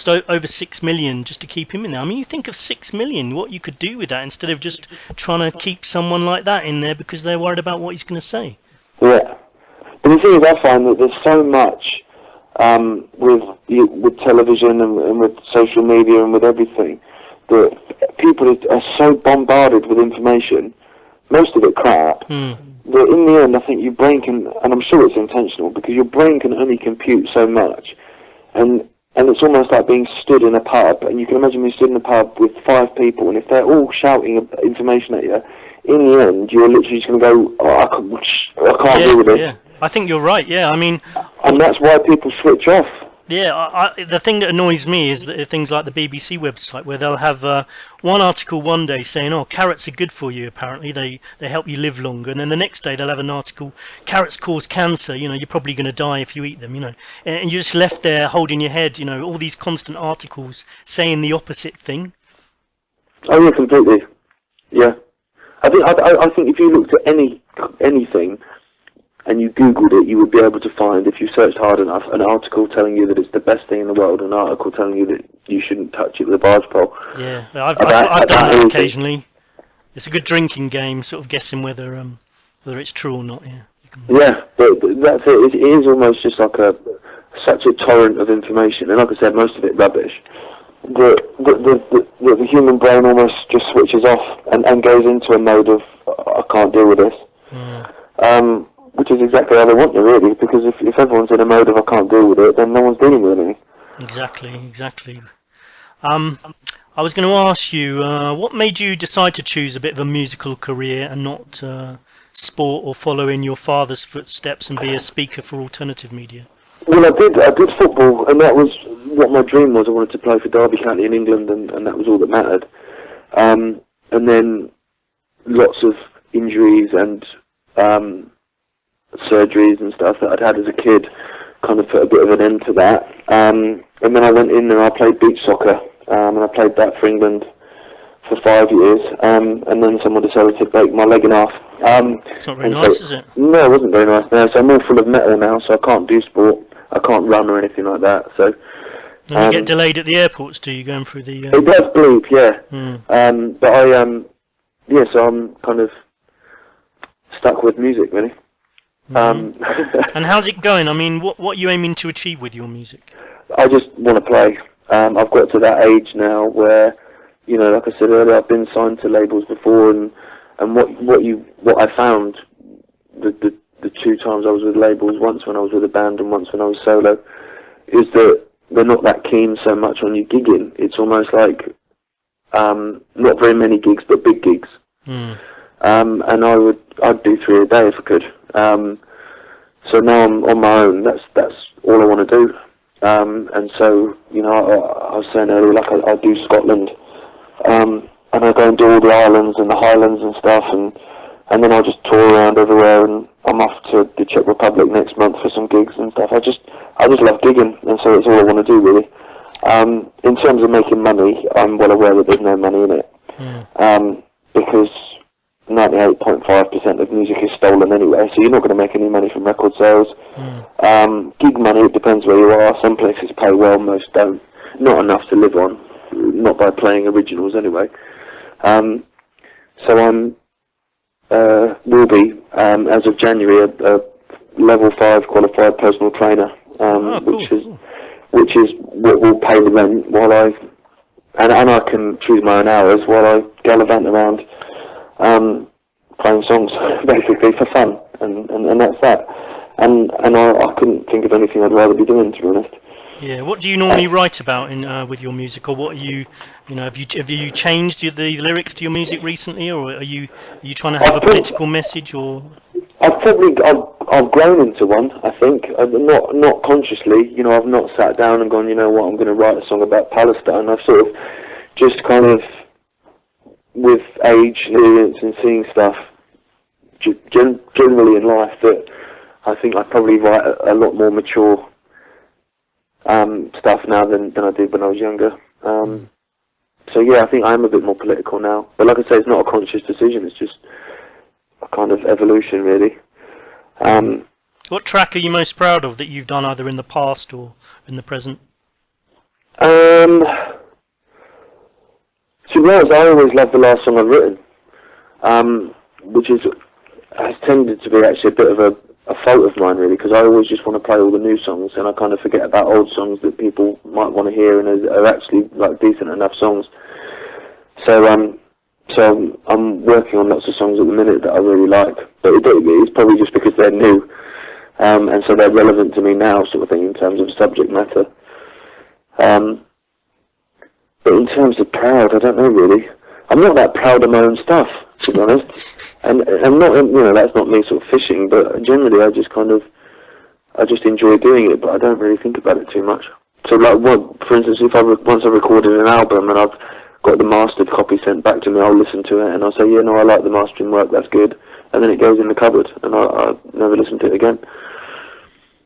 over 6 million just to keep him in there. I mean, you think of 6 million, what you could do with that instead of just trying to keep someone like that in there because they're worried about what he's going to say. Yeah. But the thing is, I find that there's so much with television and with social media and with everything that people are so bombarded with information, most of it crap, that in the end I think your brain can, and I'm sure it's intentional, because your brain can only compute so much, and it's almost like being stood in a pub, and you can imagine being stood in a pub with 5 people, and if they're all shouting information at you, in the end you're literally just going to go, I can't deal with it. Yeah. I think you're right, yeah. I mean... And that's why people switch off. Yeah, the thing that annoys me is that things like the BBC website, where they'll have one article one day saying, "Oh, carrots are good for you. Apparently, they help you live longer," and then the next day they'll have an article, "Carrots cause cancer. You know, you're probably going to die if you eat them." You know, and you're just left there holding your head. You know, all these constant articles saying the opposite thing. Oh yeah, completely. Yeah, I think if you looked at anything and you Googled it, you would be able to find, if you searched hard enough, an article telling you that it's the best thing in the world, an article telling you that you shouldn't touch it with a barge pole. Yeah, I've done that occasionally. It's a good drinking game, sort of guessing whether it's true or not. Yeah. Yeah, but that's it. It is almost just like such a torrent of information, and like I said, most of it rubbish. The human brain almost just switches off and goes into a mode of I can't deal with this. Mm. Which is exactly how they want you, really, because if everyone's in a mode of I can't deal with it, then no one's dealing with anything. Exactly. I was going to ask you, what made you decide to choose a bit of a musical career and not sport, or follow in your father's footsteps and be a speaker for alternative media? Well, I did football, and that was what my dream was. I wanted to play for Derby County in England, and that was all that mattered. And then lots of injuries and surgeries and stuff that I'd had as a kid kind of put a bit of an end to that. And then I went in and I played beach soccer, and I played that for England for 5 years, and then someone decided to break my leg in half. It's not very nice, is it? No, it wasn't very nice. No, so I'm all full of metal now, so I can't do sport. I can't run or anything like that. So. And you get delayed at the airports, do you, going through the... It does bleep, yeah. Mm. But so I'm kind of stuck with music, really. And how's it going? I mean, what are you aiming to achieve with your music? I just want to play. I've got to that age now where, you know, like I said earlier, I've been signed to labels before, and what I found the 2 times I was with labels, once when I was with a band and once when I was solo, is that they're not that keen so much on you gigging. It's almost like not very many gigs, but big gigs. Mm. And I'd do 3 a day if I could. So now I'm on my own. That's all I want to do. And so, you know, I was saying earlier, like I do Scotland, and I go and do all the islands and the Highlands and stuff, and then I'll just tour around everywhere. And I'm off to the Czech Republic next month for some gigs and stuff. I just love gigging, and so it's all I want to do, really. In terms of making money, I'm well aware that there's no money in it, because 98.5% of music is stolen anyway, so you're not going to make any money from record sales. Gig money, it depends where you are. Some places pay well, most don't. Not enough to live on, not by playing originals anyway. So I'm will be, as of January, a level 5 qualified personal trainer, which is what will pay the rent while and I can choose my own hours while I gallivant around playing songs basically for fun, and that's that. And I couldn't think of anything I'd rather be doing, to be honest. Yeah. What do you normally write about with your music, or what are you know, have you changed the lyrics to your music recently, or are you trying to have a political message, or? I've grown into one, I think. Not consciously, you know. I've not sat down and gone, you know what, I'm going to write a song about Palestine. I've sort of just kind of, with age, experience, and seeing stuff generally in life, that I think I probably write a lot more mature stuff now than I did when I was younger. So yeah, I think I am a bit more political now. But like I say, it's not a conscious decision. It's just a kind of evolution, really. What track are you most proud of that you've done, either in the past or in the present? To be honest, I always love the last song I've written, which has tended to be actually a bit of a fault of mine, really, because I always just want to play all the new songs, and I kind of forget about old songs that people might want to hear and are actually like decent enough songs. So I'm working on lots of songs at the minute that I really like, but it's probably just because they're new, and so they're relevant to me now, sort of thing, in terms of subject matter. But in terms of proud, I don't know, really. I'm not that proud of my own stuff, to be honest. And I'm not, you know, that's not me sort of fishing, but generally I just kind of, I just enjoy doing it, but I don't really think about it too much. So, like, for instance, once I've recorded an album and I've got the mastered copy sent back to me, I'll listen to it and I'll say, yeah, no, I like the mastering work, that's good, and then it goes in the cupboard, and I never listen to it again.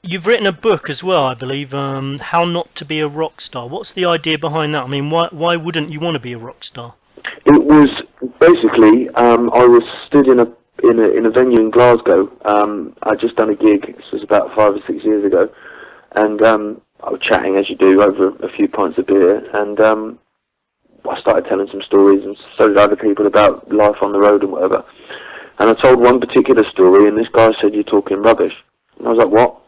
You've written a book as well, I believe, How Not to Be a Rock Star. What's the idea behind that? I mean, why wouldn't you want to be a rock star? It was basically, I was stood in a venue in Glasgow. I'd just done a gig. This was about 5 or 6 years ago, and I was chatting as you do over a few pints of beer, and I started telling some stories, and so did other people, about life on the road and whatever. And I told one particular story, and this guy said, "You're talking rubbish." And I was like, "What?"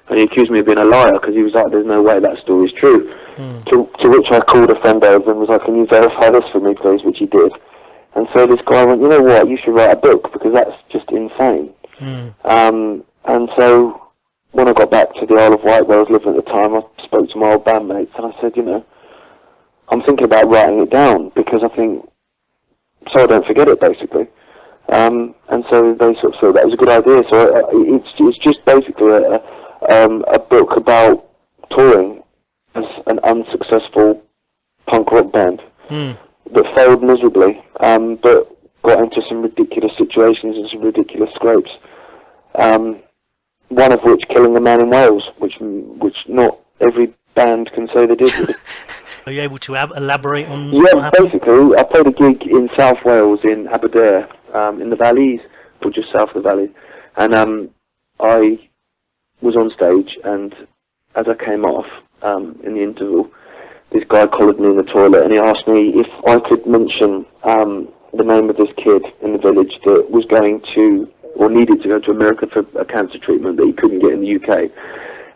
And he accused me of being a liar, because he was like, "There's no way that story's true." To which I called a friend over and was like, "Can you verify this for me, please?" Which he did. And so this guy went, "You know what, you should write a book, because that's just insane." And so when I got back to the Isle of Wight, where I was living at the time, I spoke to my old bandmates, and I said, you know, I'm thinking about writing it down, because I think, so I don't forget it, basically. And so they sort of thought that was a good idea. So it's just basically a book about touring as an unsuccessful punk rock band that failed miserably, but got into some ridiculous situations and some ridiculous scrapes. One of which killing a man in Wales, which not every band can say they did. Are you able to elaborate on what Yeah, happened? basically, I played a gig in South Wales, in Aberdare, in the Valleys, or just south of the Valley, and I was on stage, and as I came off in the interval, this guy collared me in the toilet, and he asked me if I could mention the name of this kid in the village that was going to, or needed to go to America for a cancer treatment that he couldn't get in the UK,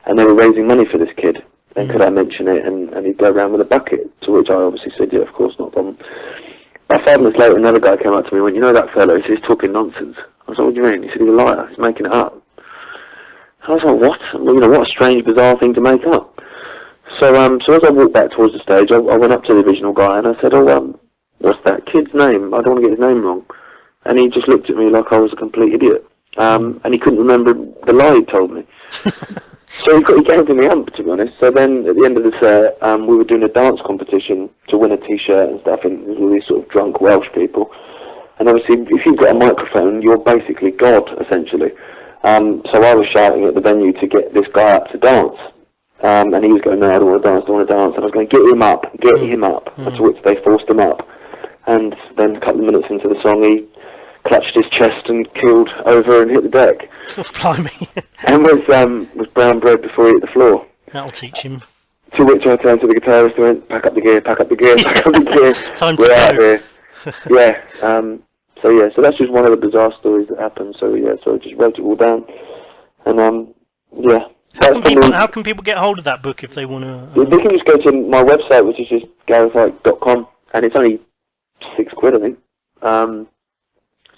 and they were raising money for this kid, and could I mention it, and he'd go around with a bucket, to which I obviously said, yeah, of course, not a problem. About 5 minutes later, another guy came up to me and went, "You know that fellow? He said, he's talking nonsense." I was like, "What do you mean?" He said, "He's a liar, he's making it up." I was like, "What?" Well, you know, what a strange, bizarre thing to make up. So as I walked back towards the stage, I went up to the original guy and I said, "Oh, what's that kid's name? I don't want to get his name wrong." And he just looked at me like I was a complete idiot. And he couldn't remember the lie he told me. So he gave me the ump, to be honest. So then, at the end of the set, we were doing a dance competition to win a T-shirt and stuff, and there were these sort of drunk Welsh people. And obviously, if you've got a microphone, you're basically God, essentially. So I was shouting at the venue to get this guy up to dance. And he was going, "No, I don't want to dance, I don't want to dance." And I was going, "Get him up, get him up." To which they forced him up. And then a couple of minutes into the song, he clutched his chest and keeled over and hit the deck. Oh, blimey. And was brown bread before he hit the floor. That'll teach him. To which I turned to the guitarist and went, "Pack up the gear, pack up the gear, pack up the gear. Time to We're out go." here." Yeah. So that's just one of the bizarre stories that happened. So yeah, so I just wrote it all down. And yeah. How can people get hold of that book if they want to? They can just go to my website, which is just GarethIcke.com, and it's only £6, I think.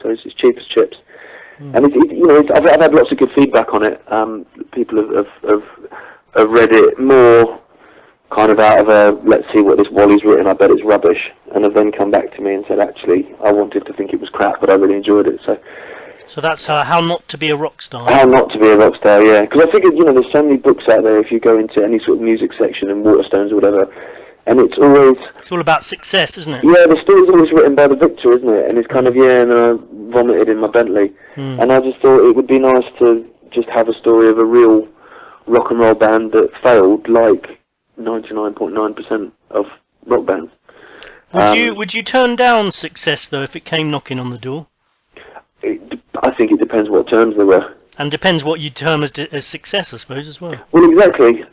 So it's as cheap as chips. And I've had lots of good feedback on it. People have read it more kind of out of a, let's see what this Wally's written, I bet it's rubbish, and have then come back to me and said, actually, I wanted to think it was crap, but I really enjoyed it. So that's How Not to Be a Rock Star. How Not to Be a Rock Star, yeah. Because I figured, there's so many books out there if you go into any sort of music section in Waterstones or whatever, and it's all about success, isn't it? Yeah, the story's always written by the victor, isn't it? And it's kind of, and then I vomited in my Bentley. And I just thought it would be nice to just have a story of a real rock and roll band that failed, like 99.9% of rock bands. Would you turn down success, though, if it came knocking on the door? I think it depends what terms they were. And depends what you term as success, I suppose, as well. Well, exactly.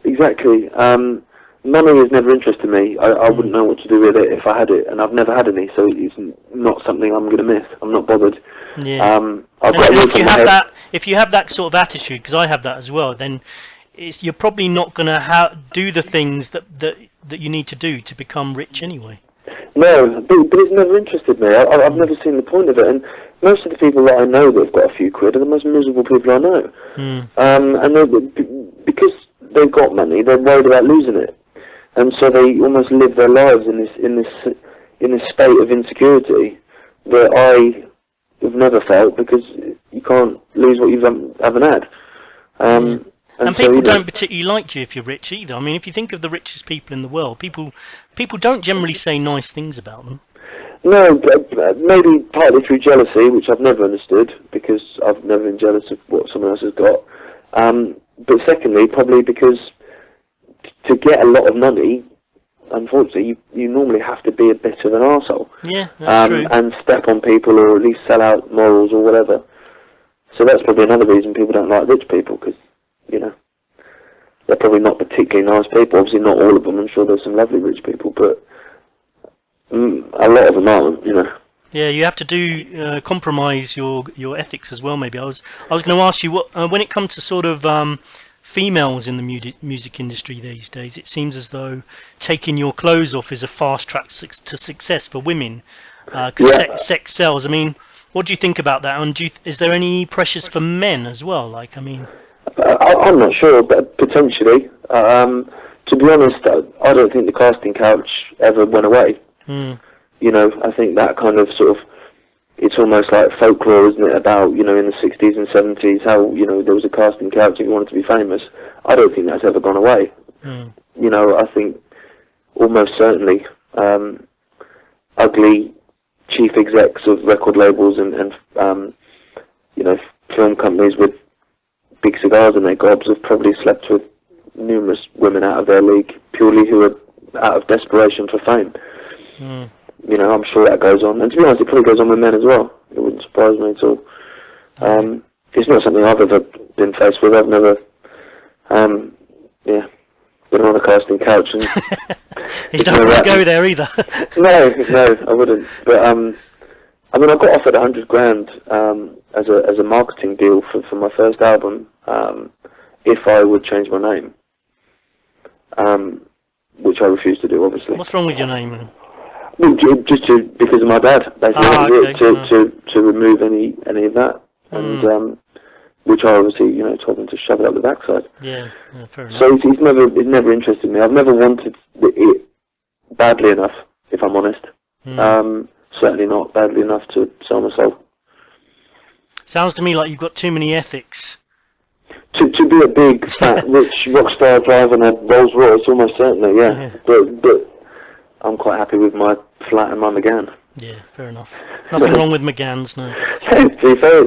Money has never interested me. I wouldn't know what to do with it if I had it, and I've never had any, so it's not something I'm going to miss. I'm not bothered. Yeah. If you have that sort of attitude, because I have that as well, then you're probably not going to do the things that you need to do to become rich anyway. No, but it's never interested me. I've never seen the point of it, and most of the people that I know that have got a few quid are the most miserable people I know. And because they've got money, they're worried about losing it, and so they almost live their lives in this state of insecurity that I have never felt, because you can't lose what you haven't had. And people don't particularly like you if you're rich either. I mean, if you think of the richest people in the world, people don't generally say nice things about them. No, maybe partly through jealousy, which I've never understood, because I've never been jealous of what someone else has got. But secondly, probably because to get a lot of money, unfortunately, you normally have to be a bit of an arsehole. Yeah, that's true. And step on people, or at least sell out morals or whatever. So that's probably another reason people don't like rich people, because, you know, they're probably not particularly nice people. Obviously not all of them, I'm sure there's some lovely rich people, but a lot of them aren't, you know. Yeah, you have to do compromise your ethics as well. Maybe I was going to ask you what when it comes to sort of females in the music industry these days, it seems as though taking your clothes off is a fast track to success for women, because sex sells. I mean, what do you think about that? And is there any pressures for men as well? Like, I mean, I'm not sure, but potentially. To be honest, I don't think the casting couch ever went away. You know, I think that kind of sort of, it's almost like folklore, isn't it, about, you know, in the 60s and 70s, how, you know, there was a casting couch if you wanted to be famous. I don't think that's ever gone away. You know, I think almost certainly ugly chief execs of record labels and you know, film companies with big cigars in their gobs have probably slept with numerous women out of their league, purely who are out of desperation for fame. You know, I'm sure that goes on. And to be honest, it probably goes on with men as well. It wouldn't surprise me at all. It's not something I've ever been faced with. I've never, been on a casting couch. And you don't want to go there either. No, I wouldn't. But, I mean, I got offered $100,000 as a marketing deal for my first album, if I would change my name, which I refused to do, obviously. What's wrong with your name? Well, just because of my dad, basically, to remove any of that, and which I obviously, you know, told him to shove it up the backside. Yeah, fair enough. So he's never interested me. I've never wanted it badly enough, if I'm honest. Certainly not badly enough to sell my soul. Sounds to me like you've got too many ethics. To be a big, fat, rich rock star driving a Rolls Royce, almost certainly, yeah. But I'm quite happy with my flat and my McGann. Yeah, fair enough. Nothing wrong with McGanns, no. To be fair,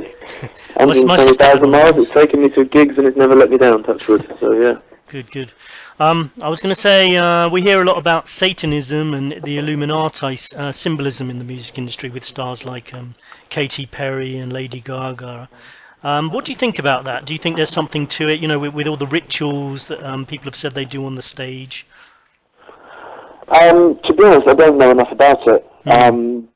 120,000 miles, it's taken me to gigs and it's never let me down, touch wood, so yeah. Good. I was going to say, we hear a lot about Satanism and the Illuminati symbolism in the music industry with stars like Katy Perry and Lady Gaga. What do you think about that? Do you think there's something to it, you know, with all the rituals that people have said they do on the stage? To be honest, I don't know enough about it. An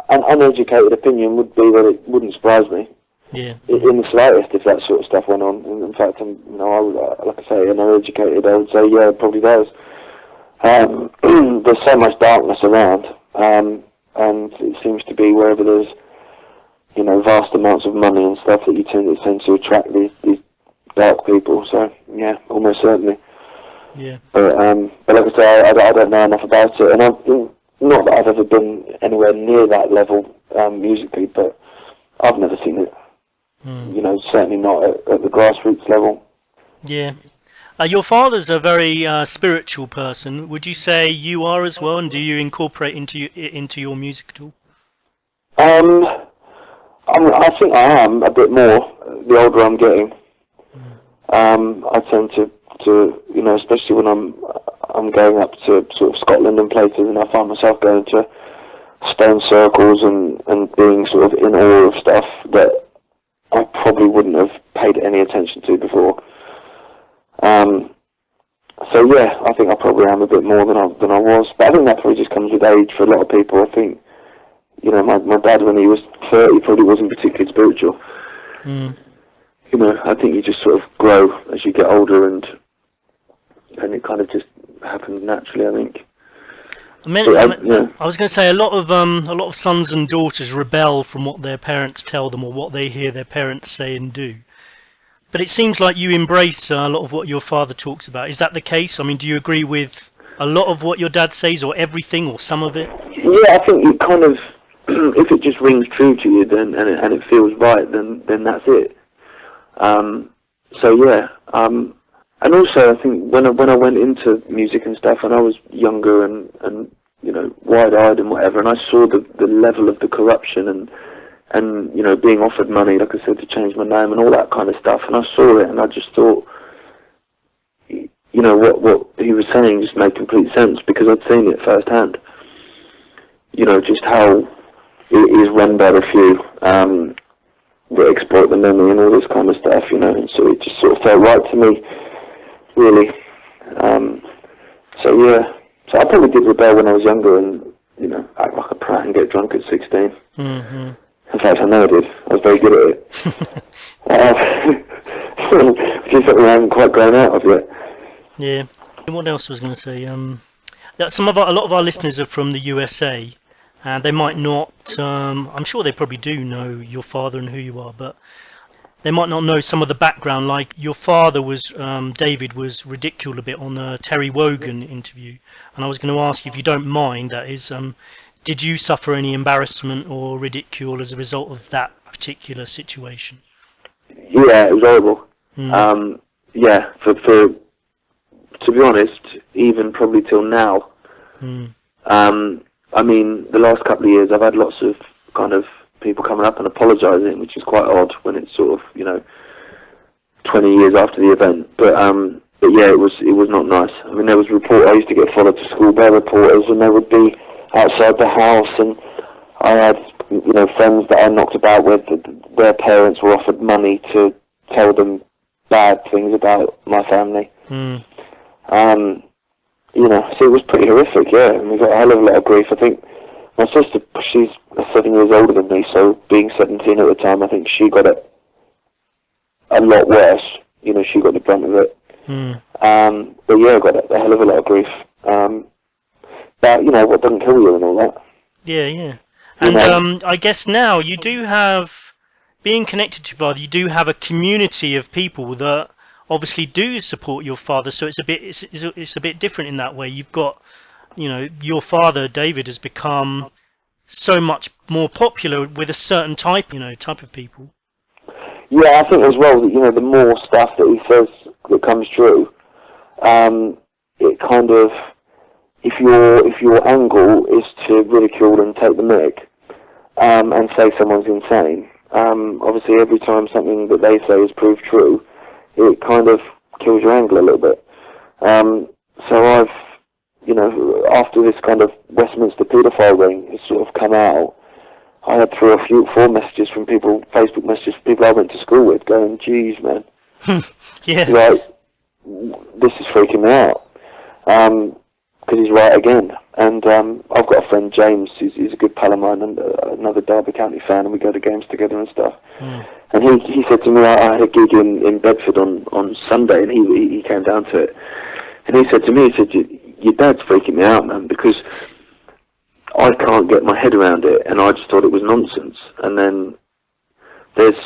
uneducated opinion would be that it wouldn't surprise me. Yeah. In the slightest, if that sort of stuff went on. In fact, like I say, uneducated, I would say, yeah, it probably does. There's so much darkness around, and it seems to be wherever there's, you know, vast amounts of money and stuff that you tend to attract these dark people. So yeah, almost certainly. Yeah. But like I say, I don't know enough about it, and not that I've ever been anywhere near that level musically, but I've never seen it. You know, certainly not at the grassroots level. Yeah. Your father's a very spiritual person. Would you say you are as well, and do you incorporate into your music at all? I think I am a bit more the older I'm getting. I tend to you know, especially when I'm going up to sort of Scotland and places, and I find myself going to stone circles and being sort of in awe of stuff that I probably wouldn't have paid any attention to before. So yeah, I think I probably am a bit more than I was, but I think that probably just comes with age for a lot of people. I think, you know, my dad, when he was 30, probably wasn't particularly spiritual. You know, I think you just sort of grow as you get older, and it kind of just happens naturally, I think. I was going to say a lot of sons and daughters rebel from what their parents tell them or what they hear their parents say and do. But it seems like you embrace a lot of what your father talks about. Is that the case? I mean, do you agree with a lot of what your dad says, or everything, or some of it? Yeah, I think it kind of, if it just rings true to you, then and it feels right, then that's it. So yeah, and also I think when I went into music and stuff, and I was younger and you know, wide-eyed and whatever, and I saw the level of the corruption and you know, being offered money, like I said, to change my name and all that kind of stuff, and I saw it and I just thought, you know, what he was saying just made complete sense, because I'd seen it firsthand. You know, just how it is run by the few, that exploit the memory and all this kind of stuff, you know, and so it just sort of felt right to me, really. So yeah, so I probably did rebel when I was younger and, you know, act like a prat and get drunk at 16. Mm-hmm. In fact, I know I did. I was very good at it. Which is something I haven't quite grown out of yet. Yeah. What else was I going to say? That a lot of our listeners are from the USA, and they might not. I'm sure they probably do know your father and who you are, but they might not know some of the background. Like your father was, David was ridiculed a bit on the Terry Wogan interview, and I was going to ask you, if you don't mind, that is, did you suffer any embarrassment or ridicule as a result of that particular situation? Yeah, it was horrible. Mm. Yeah, for to be honest, even probably till now. Mm. I mean, the last couple of years I've had lots of kind of people coming up and apologising, which is quite odd when it's sort of, you know, 20 years after the event. But yeah, it was not nice. I mean, there was I used to get followed to school by reporters, and they would be outside the house, and I had, you know, friends that I knocked about with, their parents were offered money to tell them bad things about my family. Mm. You know, so it was pretty horrific, yeah, and we got a hell of a lot of grief. I think my sister, she's 7 years older than me, so being 17 at the time, I think she got it a lot worse. You know, she got the brunt of it. Mm. But yeah, I got a hell of a lot of grief. But, you know, what doesn't kill you and all that. Yeah, yeah. And I guess now you do have, being connected to your father, you do have a community of people that obviously do support your father, so it's a bit different in that way. You've got, you know, your father David has become so much more popular with a certain type of people. Yeah, I think as well that, you know, the more stuff that he says that comes true, it kind of, if your angle is to ridicule and take the mick, and say someone's insane, obviously every time something that they say is proved true, it kind of kills your angle a little bit. So I've, you know, after this kind of Westminster paedophile ring has sort of come out, I had 3 or 4 messages from people, Facebook messages from people I went to school with, going, "Geez, man, yeah, like, this is freaking me out." Because he's right again. And I've got a friend, James, he's a good pal of mine, and another Derby County fan, and we go to games together and stuff. Mm. And he said to me, I had a gig in Bedford on Sunday, and he came down to it. And he said to me, he said, "Your dad's freaking me out, man, because I can't get my head around it, and I just thought it was nonsense." And then there's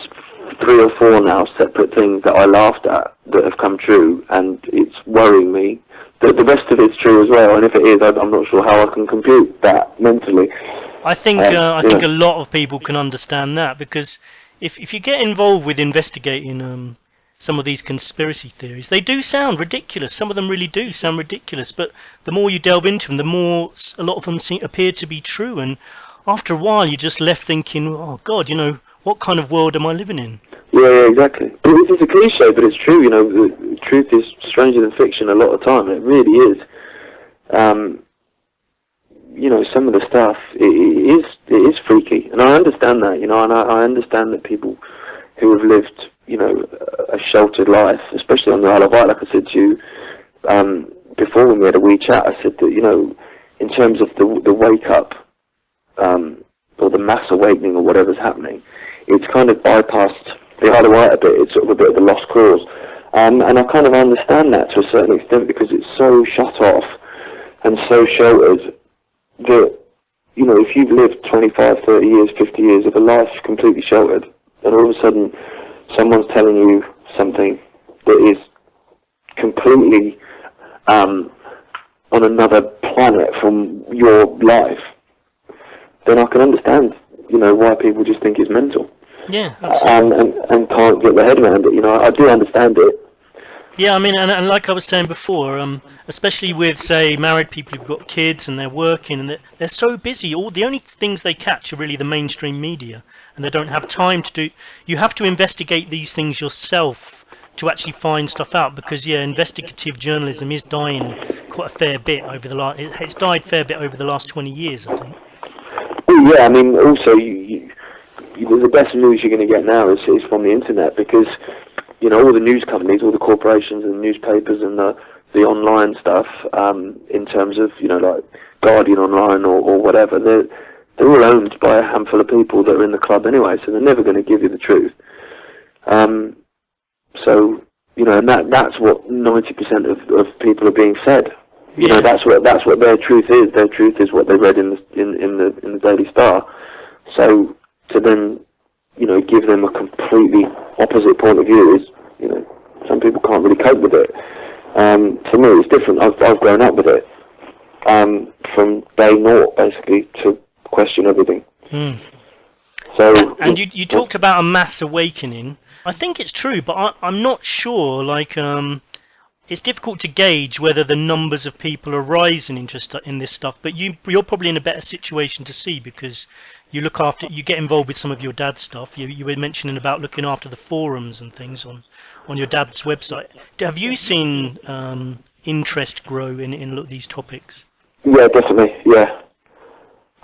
3 or 4 now separate things that I laughed at that have come true, and it's worrying me that the rest of it's true as well. And if it is, I'm not sure how I can compute that mentally. I think a lot of people can understand that, because if you get involved with investigating some of these conspiracy theories, they do sound ridiculous. Some of them really do sound ridiculous, but the more you delve into them, the more a lot of them appear to be true. And after a while, you're just left thinking, "Oh God, you know, what kind of world am I living in?" Yeah, exactly. It's a cliche, but it's true. You know, the truth is stranger than fiction a lot of the time. It really is. You know, some of the stuff it is freaky, and I understand that. You know, and I understand that people who have lived, you know, a sheltered life, especially on the Isle of Wight, like I said to you before when we had a wee chat, I said that, you know, in terms of the wake up or the mass awakening or whatever's happening, it's kind of bypassed the Isle of Wight a bit. It's sort of a bit of a lost cause, and I kind of understand that to a certain extent, because it's so shut off and so sheltered that, you know, if you've lived 25, 30 years, 50 years of a life completely sheltered, and all of a sudden someone's telling you something that is completely on another planet from your life, then I can understand, you know, why people just think it's mental. Yeah, absolutely. and can't get their head around it. I do understand it. Yeah, I mean, and like I was saying before, especially with, say, married people who've got kids and they're working and they're so busy, all the only things they catch are really the mainstream media, and they don't have time to do. You have to investigate these things yourself to actually find stuff out, because investigative journalism is dying quite a fair bit over the last. It's died a fair bit over the last 20 years, I think. Well, yeah, I mean, also the best news you're going to get now is from the internet, because all the news companies, all the corporations and newspapers and the online stuff, in terms of, like Guardian Online or whatever, they're all owned by a handful of people that are in the club anyway, so they're never going to give you the truth. So, and that's what 90% of people are being fed. That's what their truth is. Their truth is what they read in the Daily Star. So to then, give them a completely opposite point of view is, some people can't really cope with it. For me, it's different. I've grown up with it, from day naught, basically, to question everything. So, and you talked about a mass awakening. I think it's true, but I'm not sure. Like, it's difficult to gauge whether the numbers of people are rising interest in this stuff. But you're probably in a better situation to see, because you get involved with some of your dad's stuff. You were mentioning about looking after the forums and things on your dad's website. Have you seen interest grow in these topics? Yeah, definitely. Yeah,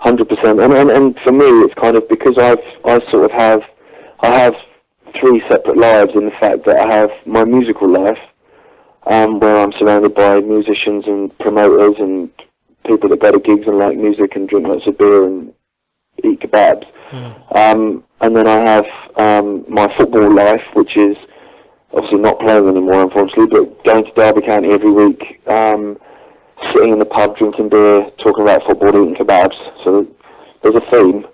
100%. And for me, it's kind of because I have three separate lives, in the fact that I have my musical life, where I'm surrounded by musicians and promoters and people that go to gigs and like music and drink lots of beer and eat kebabs. And then I have my football life, which is obviously not playing anymore, unfortunately, but going to Derby County every week, sitting in the pub, drinking beer, talking about football, eating kebabs. So there's a theme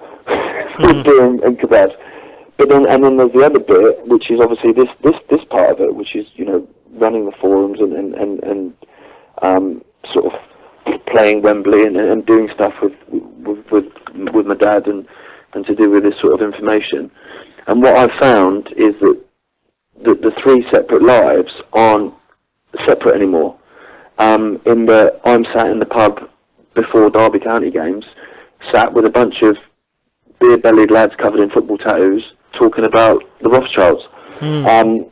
with beer and kebabs. But then there's the other bit, which is obviously this part of it, which is running the forums and sort of playing Wembley and doing stuff with my dad and to do with this sort of information. And what I've found is that the three separate lives aren't separate anymore. In that I'm sat in the pub before Derby County games, sat with a bunch of beer-bellied lads covered in football tattoos, talking about the Rothschilds,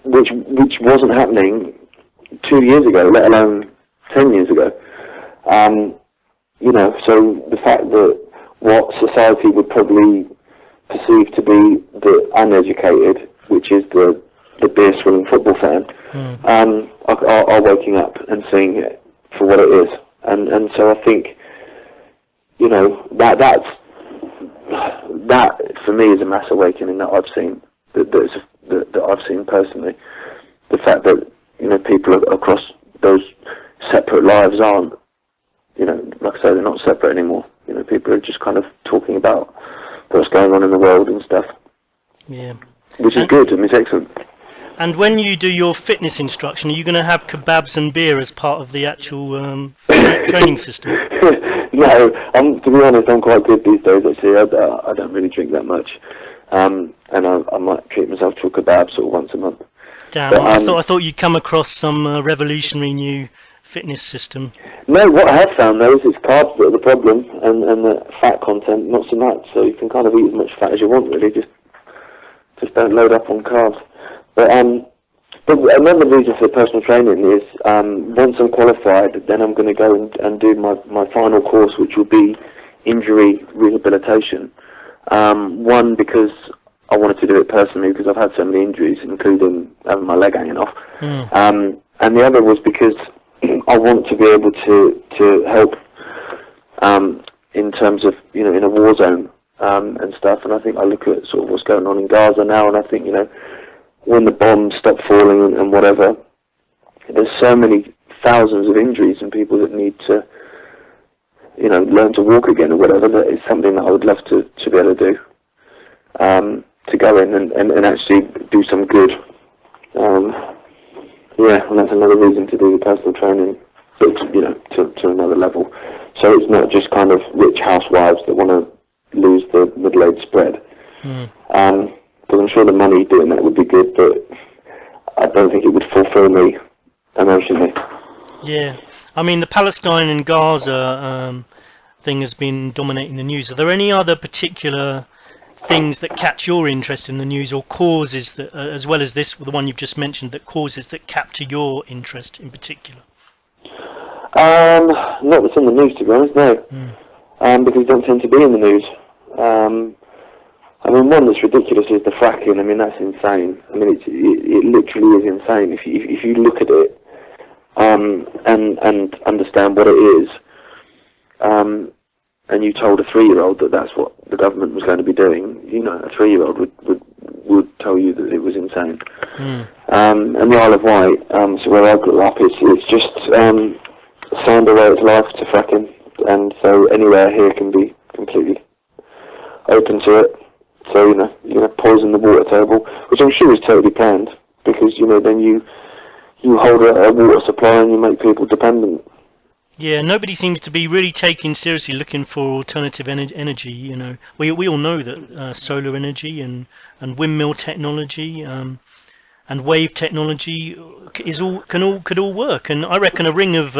which wasn't happening 2 years ago, let alone 10 years ago. So the fact that what society would probably perceive to be the uneducated, which is the beer-swilling football fan, are waking up and seeing it for what it is. And so I think, that for me is a mass awakening that I've seen, that I've seen personally. The fact that people across those separate lives aren't, like I say, they're not separate anymore. People are just kind of talking about what's going on in the world and stuff. Yeah, which is good. I mean, it's excellent. And when you do your fitness instruction, are you going to have kebabs and beer as part of the actual training system? No, to be honest, I'm quite good these days, actually. I don't really drink that much. And I might treat myself to a kebab sort of once a month. Damn, but, I thought you'd come across some revolutionary new fitness system. No, what I have found, though, is it's carbs that are the problem, and the fat content, not so much. So you can kind of eat as much fat as you want, really. Just don't load up on carbs. But another reason for personal training is once I'm qualified, then I'm going to go and do my final course, which will be injury rehabilitation. One, because I wanted to do it personally, because I've had so many injuries, including having my leg hanging off. And the other was because I want to be able to help in terms of, in a war zone and stuff. And I think I look at sort of what's going on in Gaza now, and I think, when the bombs stop falling and whatever, there's so many thousands of injuries and people that need to, learn to walk again or whatever, that it's something that I would love to be able to do. To go in and actually do some good. And that's another reason to do the personal training, but, to another level. So it's not just kind of rich housewives that want to lose the middle-aged spread. Because I'm sure the money doing that would be good, but I don't think it would fulfill me emotionally. Yeah, I mean the Palestine and Gaza thing has been dominating the news. Are there any other particular things that catch your interest in the news, or causes that, as well as this, the one you've just mentioned, that causes that capture your interest in particular? Not that's in the news, to be honest, no. Because it don't tend to be in the news. I mean, one that's ridiculous is the fracking. I mean, that's insane. I mean, it literally is insane. If you look at it and understand what it is, and you told a 3-year-old that that's what the government was going to be doing, you know, a 3-year-old would tell you that it was insane. And the Isle of Wight, so where I grew up, it's just signed away its life to fracking, and so anywhere here can be completely open to it. So, you know, poison the water table, which I'm sure is totally planned, because, you know, then you hold a water supply and you make people dependent. Yeah, nobody seems to be really taking seriously looking for alternative energy. You know, we all know that solar energy and windmill technology and wave technology could all work. And I reckon a ring of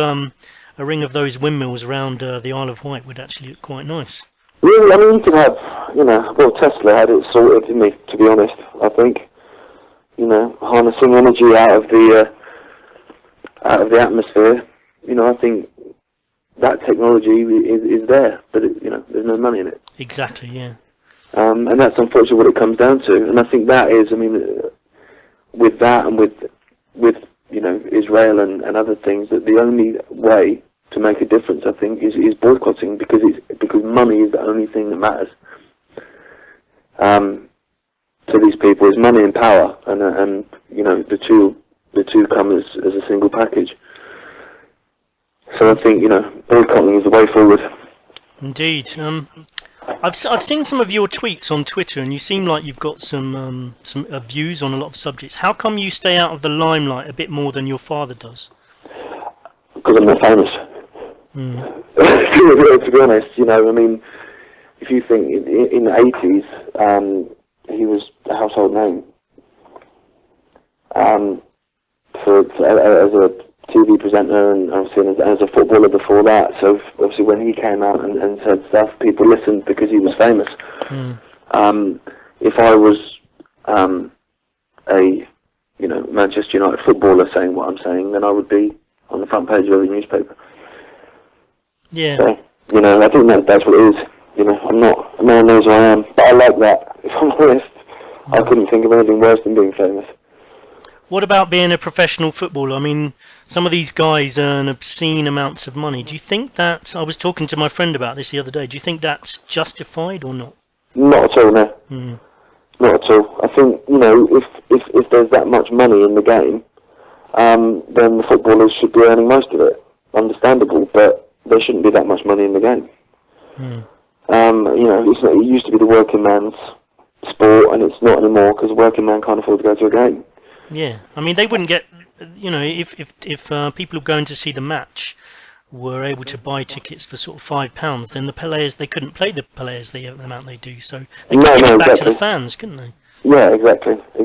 those windmills around the Isle of Wight would actually look quite nice. Really, I mean, you could have, you know, well, Tesla had it sorted, didn't he, to be honest, I think. You know, harnessing energy out of the atmosphere. You know, I think that technology is there, but you know, there's no money in it. Exactly, yeah. And that's unfortunately what it comes down to. And I think that is, I mean, with that and with you know, Israel and other things, that the only way to make a difference, I think, is boycotting, because money is the only thing that matters to these people. Is money and power, and you know, the two come as a single package. So I think, you know, boycotting is the way forward. Indeed. I've seen some of your tweets on Twitter, and you seem like you've got some views on a lot of subjects. How come you stay out of the limelight a bit more than your father does? Because I'm not famous. To be honest, you know, I mean, if you think in the 80s, he was a household name. As a TV presenter, and obviously as a footballer before that. So obviously when he came out and said stuff, people listened because he was famous. If I was a, you know, Manchester United footballer saying what I'm saying, then I would be on the front page of every newspaper. Yeah. So, you know, I think that's what it is. You know, no one knows who I am, but I like that. If I'm honest, I couldn't think of anything worse than being famous. What about being a professional footballer? I mean, some of these guys earn obscene amounts of money. Do you think that, I was talking to my friend about this the other day, do you think that's justified or not? Not at all, no. Not at all. I think, you know, if there's that much money in the game, then the footballers should be earning most of it. Understandable, but there shouldn't be that much money in the game. You know, it used to be the working man's sport, and it's not anymore, because the working man can't afford to go to a game. Yeah, I mean, they wouldn't get, you know, if people who are going to see the match were able to buy tickets for sort of £5, then the players, they couldn't play the players the amount they do, so they could give it back to the fans, couldn't they? Yeah, exactly. I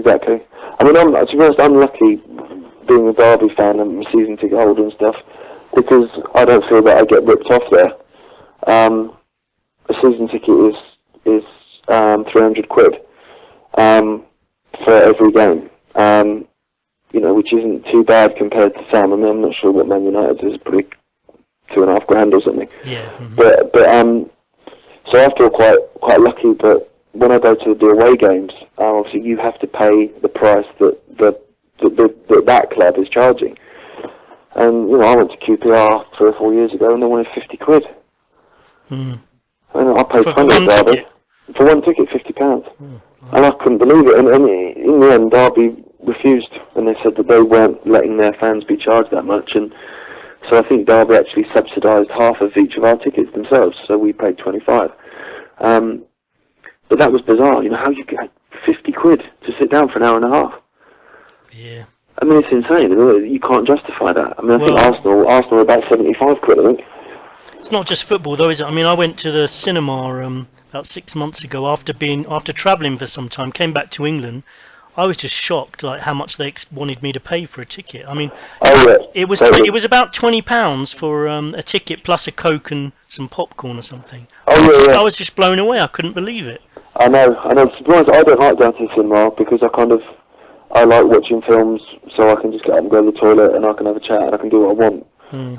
mean, to be honest, I'm lucky being a Derby fan and season ticket holder and stuff, because I don't feel that I get ripped off there. A season ticket is £300 for every game. You know, which isn't too bad compared to some. I mean, I'm not sure what Man United is, probably £2,500 or something. Yeah. But so I feel quite lucky. But when I go to the away games, obviously you have to pay the price that club is charging. And you know, I went to QPR 3 or 4 years ago, and they wanted £50. And I paid £20 at Derby for one ticket, £50. And I couldn't believe it. And in the end, Derby refused, and they said that they weren't letting their fans be charged that much. And so I think Derby actually subsidised half of each of our tickets themselves. So we paid £25. But that was bizarre. You know, how you get £50 to sit down for an hour and a half? Yeah. I mean, it's insane. You can't justify that. I mean, I think Arsenal are about £75, I think. It's not just football, though, is it? I mean, I went to the cinema about 6 months ago after travelling for some time. Came back to England. I was just shocked, like how much they wanted me to pay for a ticket. I mean, it was about £20 for a ticket plus a Coke and some popcorn or something. I was just blown away. I couldn't believe it. I know. To be honest, I don't like going to the cinema because I like watching films, so I can just get up and go to the toilet and I can have a chat and I can do what I want,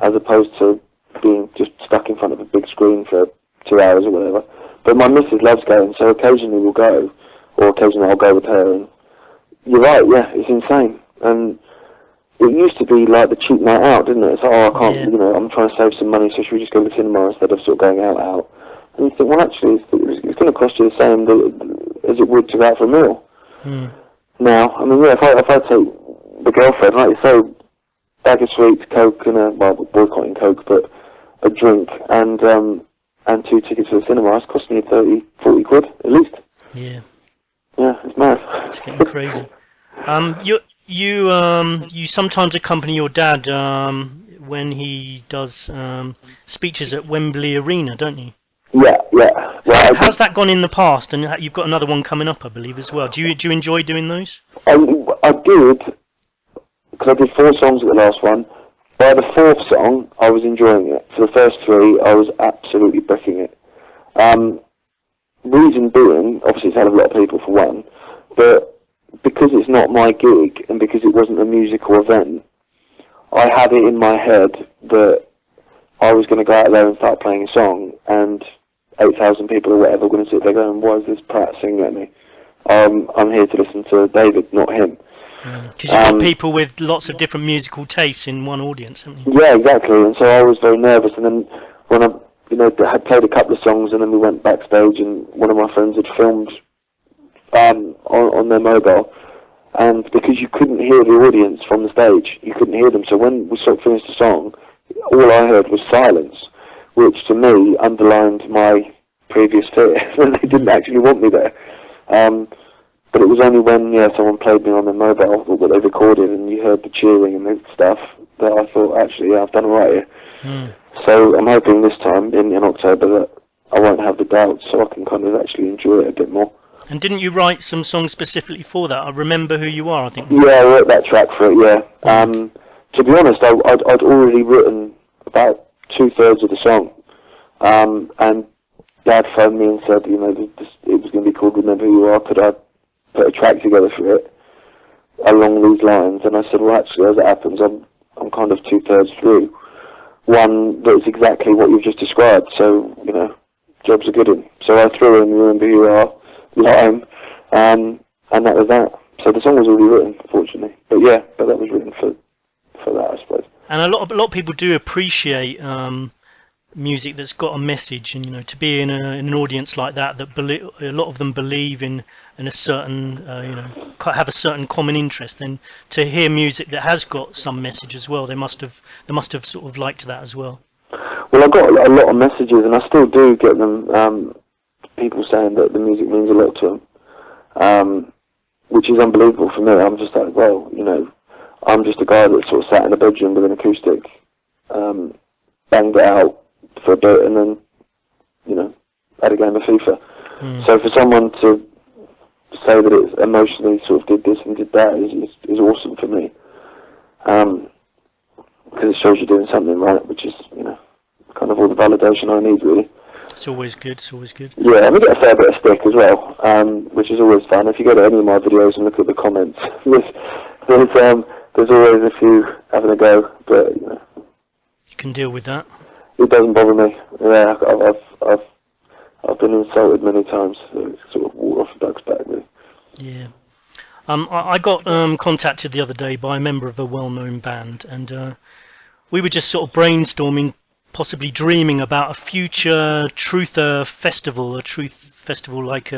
as opposed to being just stuck in front of a big screen for 2 hours or whatever. But my missus loves going, so occasionally we'll go, or occasionally I'll go with her. And you're right, yeah, it's insane. And it used to be like the cheap night out, didn't it? It's like, I can't, I'm trying to save some money, so should we just go to the cinema instead of sort of going out? And you think, well, actually, it's going to cost you the same as it would to go out for a meal. Now, I mean, if I take the girlfriend, like you say, bag of sweets, Coke, and boycotting Coke, but a drink, and 2 tickets to the cinema, it's costing you 30, 40 quid, at least. Yeah. Yeah, it's mad. It's getting crazy. You sometimes accompany your dad when he does speeches at Wembley Arena, don't you? Yeah. How's that gone in the past? And you've got another one coming up, I believe, as well. Do you enjoy doing those? I did, because I did 4 songs at the last one. By the 4th song, I was enjoying it. For the first 3, I was absolutely bricking it. Reason being, obviously it's had a lot of people for one, but because it's not my gig and because it wasn't a musical event, I had it in my head that I was going to go out there and start playing a song, and 8,000 people or whatever were going to sit there going, why is this prat singing at me? I'm here to listen to David, not him. Because you've got people with lots of different musical tastes in one audience, haven't you? Yeah, exactly, and so I was very nervous, and then when I had played a couple of songs, and then we went backstage, and one of my friends had filmed on their mobile, and because you couldn't hear the audience from the stage, you couldn't hear them, so when we sort of finished the song, all I heard was silence, which to me underlined my previous fear that they didn't actually want me there. But it was only when someone played me on their mobile, or what they recorded, and you heard the cheering and the stuff, that I thought, actually, I've done all right here. So I'm hoping this time, in October, that I won't have the doubts, so I can kind of actually enjoy it a bit more. And didn't you write some songs specifically for that? I Remember Who You Are, I think. Yeah, I wrote that track for it, yeah. To be honest, I'd already written about 2/3 of the song, and Dad phoned me and said, it was going to be called Remember Who You Are, could I put a track together for it along these lines? And I said, well, actually, as it happens, I'm kind of 2/3 through one that's exactly what you've just described, so, jobs are good in. So I threw in Remember Who You Are line, and that was that. So the song was already written, fortunately. But that was written for that, I suppose. And a lot of people do appreciate music that's got a message, and to be in an audience like that a lot of them believe in a certain have a certain common interest. And to hear music that has got some message as well, they must have sort of liked that as well. Well, I got a lot of messages, and I still do get them. People saying that the music means a lot to them, which is unbelievable for me. I'm just like, well, I'm just a guy that sort of sat in a bedroom with an acoustic, banged it out for a bit, and then, had a game of FIFA. So for someone to say that it emotionally sort of did this and did that is awesome for me, because it shows you're doing something right, which is, kind of all the validation I need, really. It's always good. Yeah, and we get a fair bit of stick as well, which is always fun. If you go to any of my videos and look at the comments, there's always a few having a go, but you can deal with that. It doesn't bother me. Yeah, I've been insulted many times, so it's sort of water off a duck's back, really. Yeah. I got contacted the other day by a member of a well-known band, and we were just sort of brainstorming, possibly dreaming about a future truther festival, like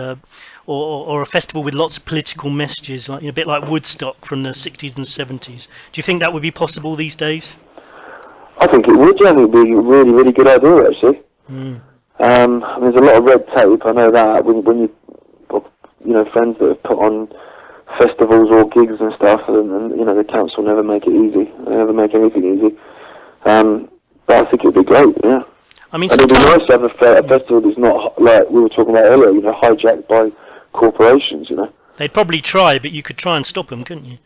or a festival with lots of political messages, like a bit like Woodstock from the 60s and 70s. Do you think that would be possible these days? I think it would. Yeah, it would be a really, really good idea, actually. There's a lot of red tape. I know that when you friends that have put on festivals or gigs and stuff, and the council never make it easy. They never make anything easy. But I think it'd be great, yeah. I mean, and it'd be sometimes nice to have a festival that's not, like we were talking about earlier, hijacked by corporations, they'd probably try, but you could try and stop them, couldn't you?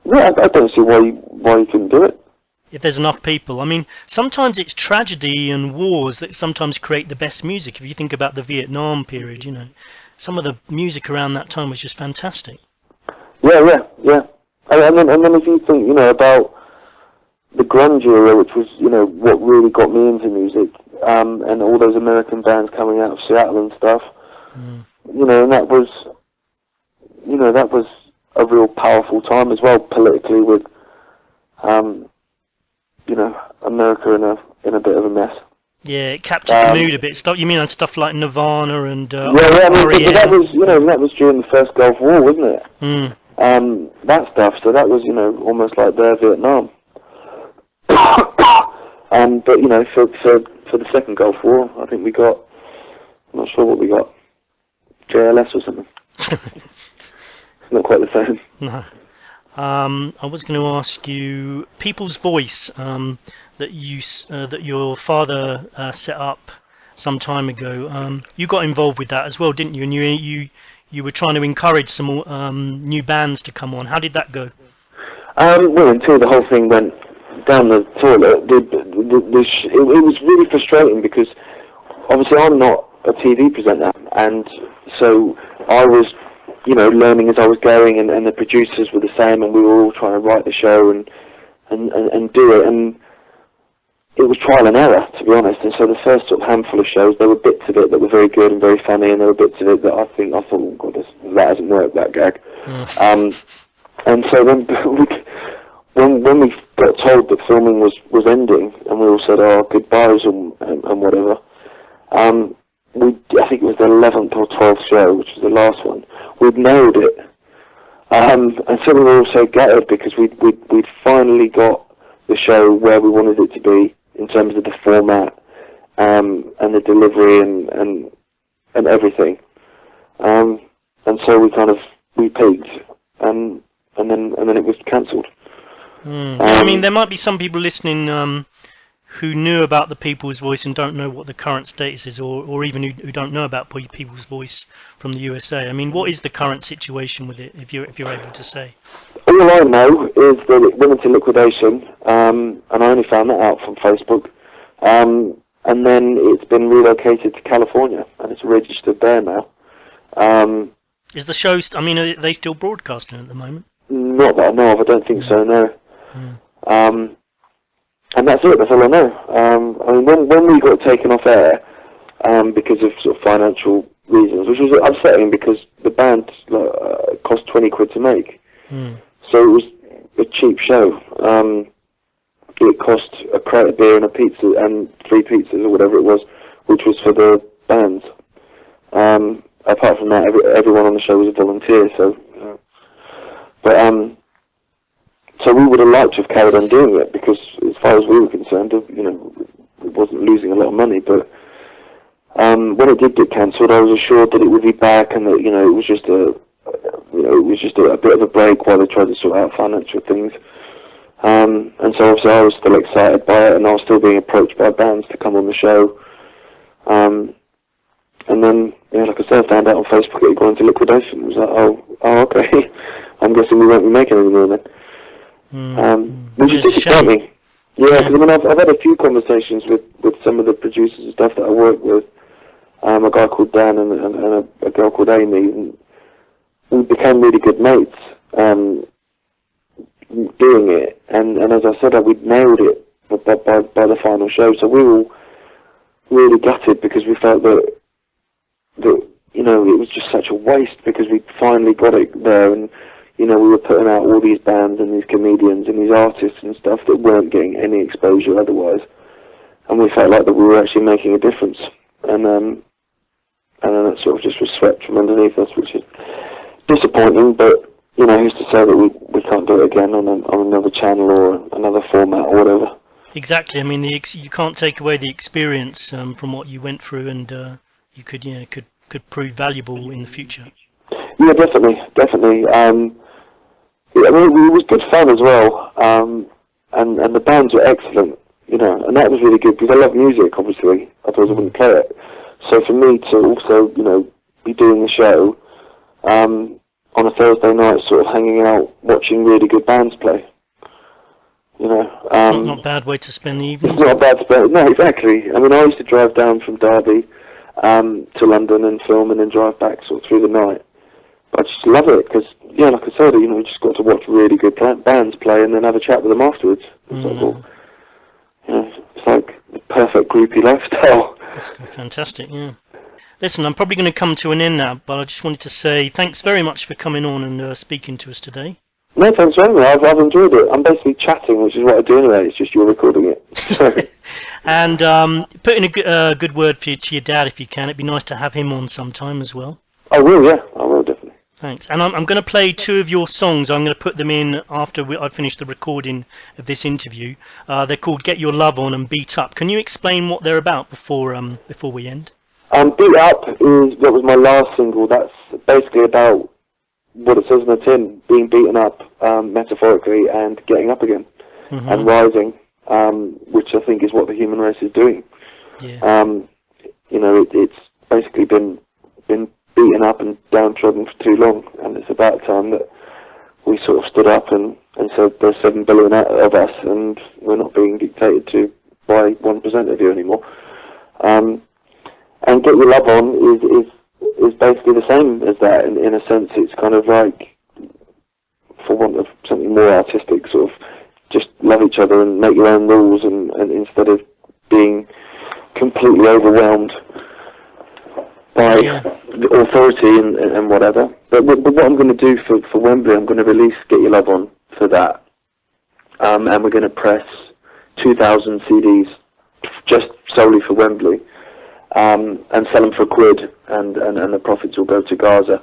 Yeah, I don't see why you couldn't do it. If there's enough people. I mean, sometimes it's tragedy and wars that sometimes create the best music. If you think about the Vietnam period, some of the music around that time was just fantastic. Yeah. And then if you think, about the grunge era, which was, what really got me into music, and all those American bands coming out of Seattle and stuff, and that was a real powerful time as well politically, with, America in a bit of a mess. Yeah, it captured the mood a bit. You mean on stuff like Nirvana and I mean, that was that was during the first Gulf War, wasn't it? That stuff. So that was almost like their Vietnam. But for the second Gulf War, I think we got, I'm not sure what we got, JLS or something. It's not quite the same. No. I was going to ask you, People's Voice, that your father set up some time ago. You got involved with that as well, didn't you? And you were trying to encourage some new bands to come on. How did that go? Well, until the whole thing went down the toilet, it was really frustrating because obviously I'm not a TV presenter, and so I was learning as I was going, and the producers were the same, and we were all trying to write the show and do it, and it was trial and error, to be honest. And so the first sort of handful of shows, there were bits of it that were very good and very funny, and there were bits of it that I thought, oh God, that hasn't worked, that gag. And so when we got told that filming was ending, and we all said our goodbyes and whatever, I think it was the 11th or 12th show, which was the last one. We'd nailed it, and so we were all so gutted because we'd finally got the show where we wanted it to be in terms of the format, and the delivery and everything, and so we peaked, and then it was cancelled. I mean, there might be some people listening who knew about the People's Voice and don't know what the current status is, or even who don't know about People's Voice from the USA. I mean, what is the current situation with it, if you're able to say? All I know is that it went into liquidation, and I only found that out from Facebook. And then it's been relocated to California, and it's registered there now. Is the show? Are they still broadcasting at the moment? Not that I know of. I don't think so. No. And that's it. That's all I know. I mean, when we got taken off air, because of sort of financial reasons, which was upsetting because the band cost 20 quid to make, so it was a cheap show. It cost a crate of beer and a pizza and 3 pizzas or whatever it was, which was for the bands. Apart from that, everyone on the show was a volunteer. So, so we would have liked to have carried on doing it because, as far as we were concerned, it wasn't losing a lot of money. But when it did get cancelled, I was assured that it would be back, and that it was just a bit of a break while they tried to sort out financial things. And so obviously I was still excited by it, and I was still being approached by bands to come on the show. And then, like I said, I found out on Facebook it had gone into liquidation. It was like, oh, okay. I'm guessing we won't be making any more then. Which is disappointing. Yeah, because I mean, I've had a few conversations with some of the producers and stuff that I work with. A guy called Dan and a girl called Amy, and we became really good mates doing it. And as I said, we'd nailed it by the final show. So we were really gutted because we felt that it was just such a waste because we finally got it there, and we were putting out all these bands and these comedians and these artists and stuff that weren't getting any exposure otherwise, and we felt like that we were actually making a difference, and then it sort of just was swept from underneath us, which is disappointing. But who's to say that we can't do it again on another channel or another format or whatever. Exactly. I mean, you can't take away the experience from what you went through, and you could prove valuable in the future. Yeah, definitely. I mean, it was good fun as well, and the bands were excellent. you know, and that was really good because I love music, obviously, otherwise I wouldn't play it. So for me to also, you know, be doing the show on a Thursday night, sort of hanging out, watching really good bands play, you know. It's not a bad way to spend the evening. It's not a bad spend. No, exactly. I mean, I used to drive down from Derby to London and film and then drive back sort of through the night. But I just love it because, yeah, like I said, you know, you just got to watch really good bands play and then have a chat with them afterwards. It's like, well, you know, it's like the perfect groupie lifestyle. That's fantastic, yeah. Listen, I'm probably going to come to an end now, but I just wanted to say thanks very much for coming on and speaking to us today. No, thanks for having me. I've enjoyed it. I'm basically chatting, which is what I do anyway. It's just you're recording it. And put in a good word to your dad if you can. It'd be nice to have him on sometime as well. I will, yeah. I will, definitely. Thanks. And I'm going to play 2 of your songs. I'm going to put them in after I finish the recording of this interview. They're called Get Your Love On and Beat Up. Can you explain what they're about before we end? Beat Up that was my last single. That's basically about what it says in the tin, being beaten up, metaphorically, and getting up again, and rising, which I think is what the human race is doing. Yeah. You know, it's basically been beaten up and downtrodden for too long, and it's about time that we sort of stood up and said there's 7 billion of us, and we're not being dictated to by 1% of you anymore. And Get Your Love On is basically the same as that. In a sense, it's kind of like, for want of something more artistic, sort of just love each other and make your own rules, and instead of being completely overwhelmed by the authority and whatever. But what I'm going to do for Wembley, I'm going to release Get Your Love On for that, and we're going to press 2,000 CDs just solely for Wembley. And sell them for £1, and the profits will go to Gaza,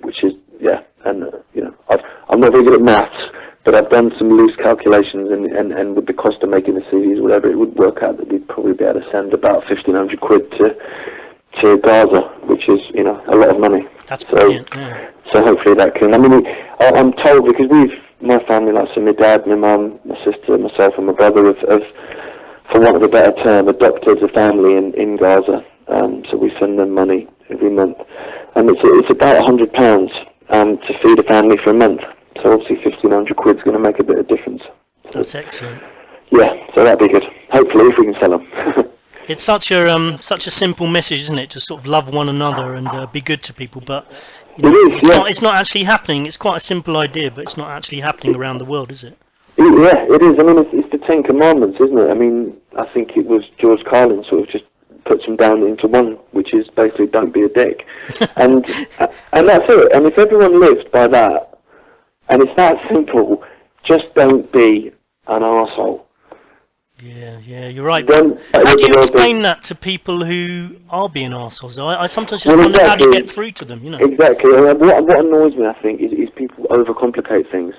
which is, yeah, and, you know, I'm not very good at maths, but I've done some loose calculations, and with the cost of making the CDs, whatever, it would work out that we'd probably be able to send about £1,500 to Gaza, which is, you know, a lot of money. That's brilliant, yeah. So hopefully that can, I mean, I'm told, because my family, like, so my dad, my mum, my sister, myself and my brother have for want of a better term, adopted a family in Gaza. So we send them money every month, and it's about £100 to feed a family for a month. So obviously £1,500 is going to make a bit of difference. That's excellent. Yeah, so that'd be good. Hopefully, if we can sell them. It's such a simple message, isn't it? To sort of love one another and be good to people, but you know, it's not actually happening. It's quite a simple idea, but it's not actually happening around the world, is it? Yeah, it is. I mean, it's the 10 Commandments, isn't it? I mean, I think it was George Carlin sort of just puts them down into one, which is basically don't be a dick. and that's it. And if everyone lived by that, and it's that simple, just don't be an arsehole. Yeah, you're right. How do you explain that to people who are being arseholes? I sometimes just wonder how do you get through to them, you know? Exactly. What annoys me, I think, is people overcomplicate things.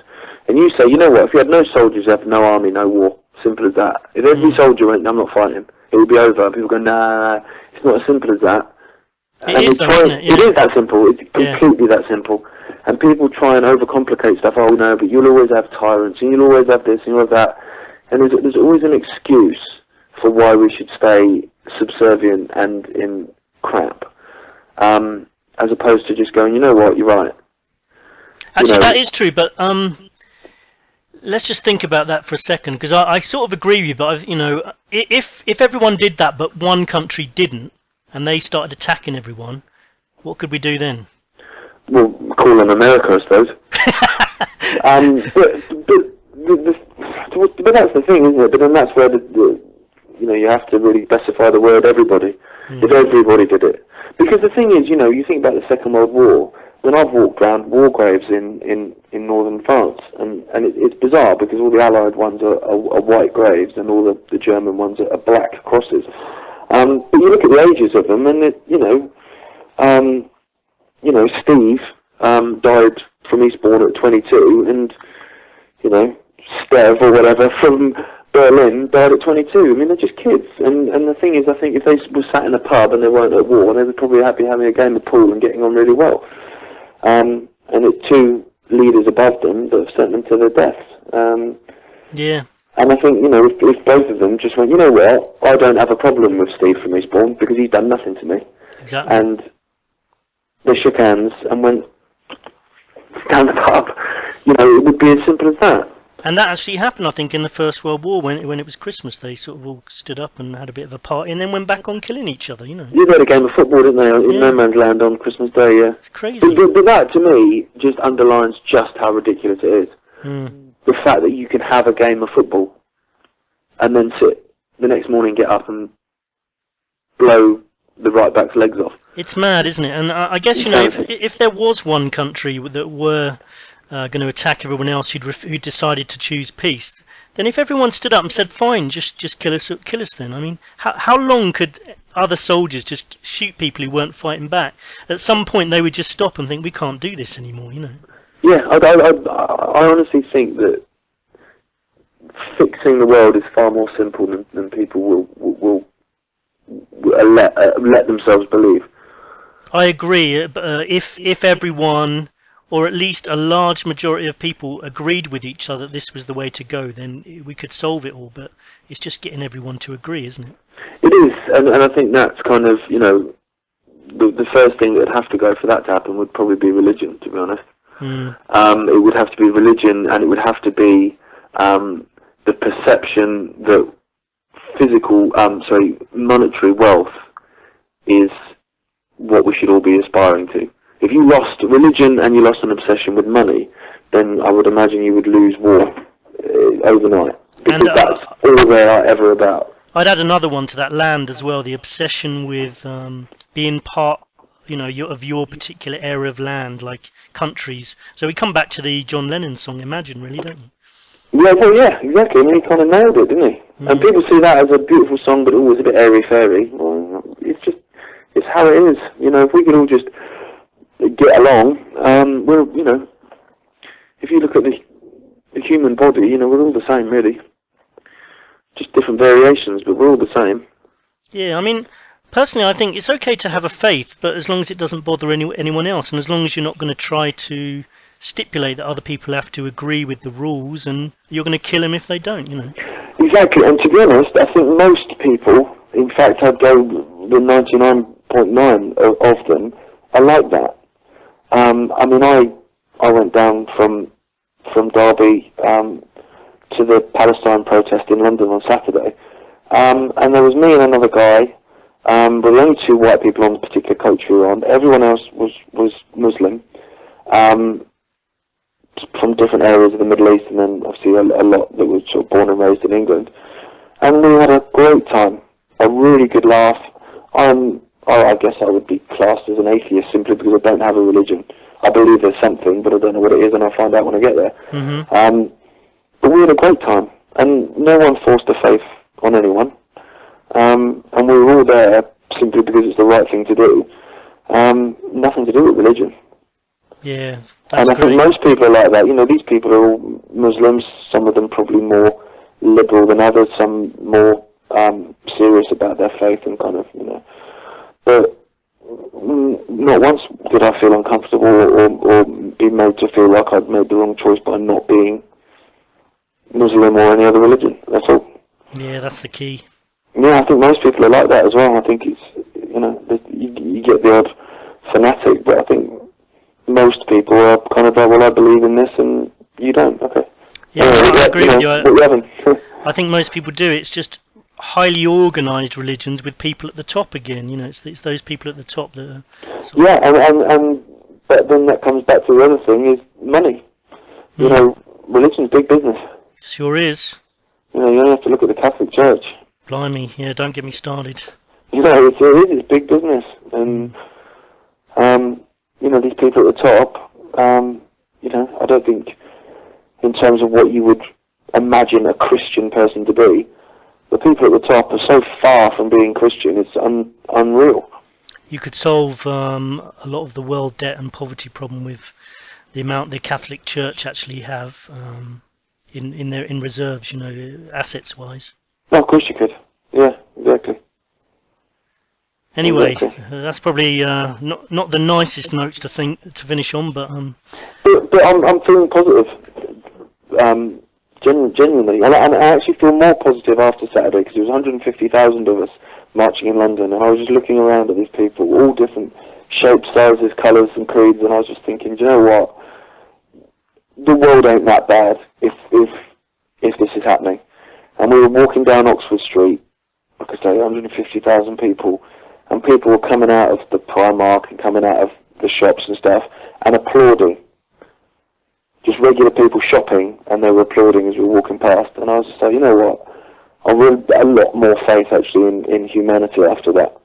And you say, you know what, if you had no soldiers, you have no army, no war. Simple as that. If every soldier went, I'm not fighting, it would be over. And people go, nah, it's not as simple as that. It is, though, isn't it? Yeah. It is that simple. It's completely that simple. And people try and overcomplicate stuff. Oh, no, but you'll always have tyrants, and you'll always have this, and you'll have that. And there's always an excuse for why we should stay subservient and in crap, as opposed to just going, you know what, you're right. Actually, that is true, but let's just think about that for a second, because I sort of agree with you, but you know, if everyone did that, but one country didn't, and they started attacking everyone, what could we do then? Well, call them America, I suppose. But that's the thing, isn't it? But then that's where you have to really specify the word everybody. If everybody did it, because the thing is, you think about the Second World War. When I've walked around war graves in northern France, and it's bizarre because all the Allied ones are white graves and all the German ones are black crosses. But you look at the ages of them, and Steve died from Eastbourne at 22, and Stev or whatever from Berlin died at 22. I mean, they're just kids. And the thing is, I think if they were sat in a pub and they weren't at war, they would probably be having a game of pool and getting on really well. And it's two leaders above them that have sent them to their deaths. Yeah, And I think, if both of them just went, you know what, I don't have a problem with Steve from Eastbourne because he's done nothing to me. Exactly. And they shook hands and went down the pub. It would be as simple as that. And that actually happened, I think, in the First World War when it was Christmas. They sort of all stood up and had a bit of a party and then went back on killing each other, Yeah, they had a game of football, didn't they, in no man's land on Christmas Day, yeah. It's crazy. But that, to me, just underlines just how ridiculous it is. The fact that you can have a game of football and then sit the next morning, get up and blow the right back's legs off. It's mad, isn't it? And I guess, if there was one country that were going to attack everyone else who decided to choose peace, then if everyone stood up and said, fine, just kill us then. I mean, how long could other soldiers just shoot people who weren't fighting back? At some point they would just stop and think, we can't do this anymore, Yeah, I honestly think that fixing the world is far more simple than people will let themselves believe. I agree. If everyone, or at least a large majority of people, agreed with each other that this was the way to go, then we could solve it all. But it's just getting everyone to agree, isn't it? It is, and I think that's kind of, the first thing that would have to go for that to happen would probably be religion, to be honest. It would have to be religion, and it would have to be the perception that monetary wealth is what we should all be aspiring to. If you lost religion and you lost an obsession with money, then I would imagine you would lose war overnight, because that's all they are ever about. I'd add another one to that, land as well, the obsession with being part of your particular area of land, like countries. So we come back to the John Lennon song, Imagine, really, don't you? Yeah, well, yeah, exactly. I mean, he kind of nailed it, didn't he? And people see that as a beautiful song, but always a bit airy-fairy. Well, it's how it is. If we could all just get along, if you look at the human body, we're all the same, really. Just different variations, but we're all the same. Yeah, I mean, personally, I think it's okay to have a faith, but as long as it doesn't bother anyone else, and as long as you're not going to try to stipulate that other people have to agree with the rules, and you're going to kill them if they don't, Exactly, and to be honest, I think most people, in fact, I'd go the 99.9 of them, are like that. I mean, I went down from Derby to the Palestine protest in London on Saturday, and there was me and another guy, but the only two white people on the particular coach we were on. Everyone else was Muslim, from different areas of the Middle East, and then obviously a lot that was sort of born and raised in England. And we had a great time, a really good laugh. I guess I would be classed as an atheist simply because I don't have a religion. I believe there's something, but I don't know what it is, and I'll find out when I get there. But we had a great time, and no one forced a faith on anyone. And we were all there simply because it's the right thing to do. Nothing to do with religion. Yeah, and I think most people are like that. These people are all Muslims, some of them probably more liberal than others, some more serious about their faith and kind of, But not once did I feel uncomfortable or be made to feel like I'd made the wrong choice by not being Muslim or any other religion. That's all. Yeah, that's the key. Yeah, I think most people are like that as well. I think it's, you get the odd fanatic, but I think most people are kind of like, well, I believe in this and you don't. Okay. Yeah, I agree with you. What I think most people do. It's just highly organised religions with people at the top again. It's those people at the top that are... and but then that comes back to the other thing is money. Religion's big business. Sure is. You only have to look at the Catholic Church. Blimey, yeah, don't get me started. It's big business, and these people at the top, I don't think, in terms of what you would imagine a Christian person to be, the people at the top are so far from being Christian, it's unreal. You could solve a lot of the world debt and poverty problem with the amount the Catholic Church actually have in reserves, assets wise. No, of course you could. Yeah, exactly. Anyway, exactly. That's probably not the nicest notes to finish on, but I'm feeling positive Genuinely. And I actually feel more positive after Saturday, because there was 150,000 of us marching in London, and I was just looking around at these people, all different shapes, sizes, colours and creeds, and I was just thinking, do you know what? The world ain't that bad if this is happening. And we were walking down Oxford Street, like I say, 150,000 people, and people were coming out of the Primark and coming out of the shops and stuff and applauding. Just regular people shopping, and they were applauding as we were walking past. And I was just like, you know what? I really a lot more faith actually in humanity after that.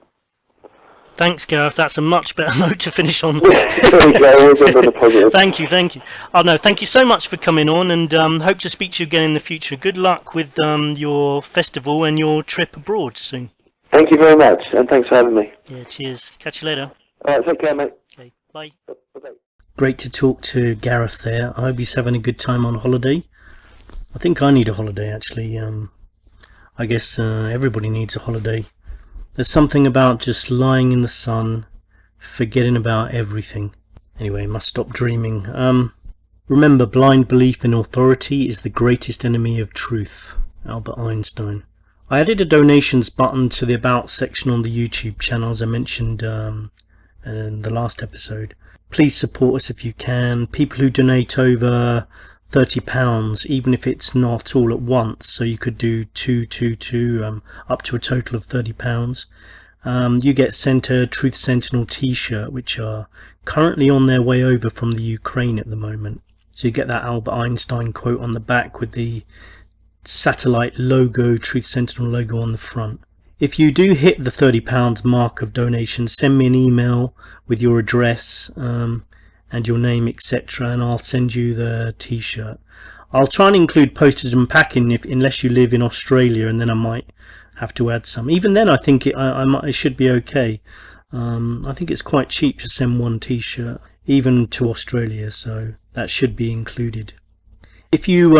Thanks, Gareth. That's a much better note to finish on. There we go. Thank you. Oh no, thank you so much for coming on, and hope to speak to you again in the future. Good luck with your festival and your trip abroad soon. Thank you very much, and thanks for having me. Yeah, cheers. Catch you later. All right, take care, mate. Okay, bye. Bye-bye. Great to talk to Gareth there. I hope he's having a good time on holiday. I think I need a holiday actually. I guess everybody needs a holiday. There's something about just lying in the sun, forgetting about everything. Anyway, must stop dreaming. Remember, blind belief in authority is the greatest enemy of truth. Albert Einstein. I added a donations button to the About section on the YouTube channel, as I mentioned in the last episode. Please support us if you can. People who donate over £30, even if it's not all at once, so you could do two, up to a total of £30. You get sent a Truth Sentinel t-shirt, which are currently on their way over from the Ukraine at the moment. So you get that Albert Einstein quote on the back with the satellite logo, Truth Sentinel logo on the front. If you do hit the £30 mark of donation, send me an email with your address and your name, etc., and I'll send you the t-shirt. I'll try and include postage and packing unless you live in Australia, and then I might have to add some. Even then, I think it should be okay. I think it's quite cheap to send one t-shirt, even to Australia, so that should be included. If you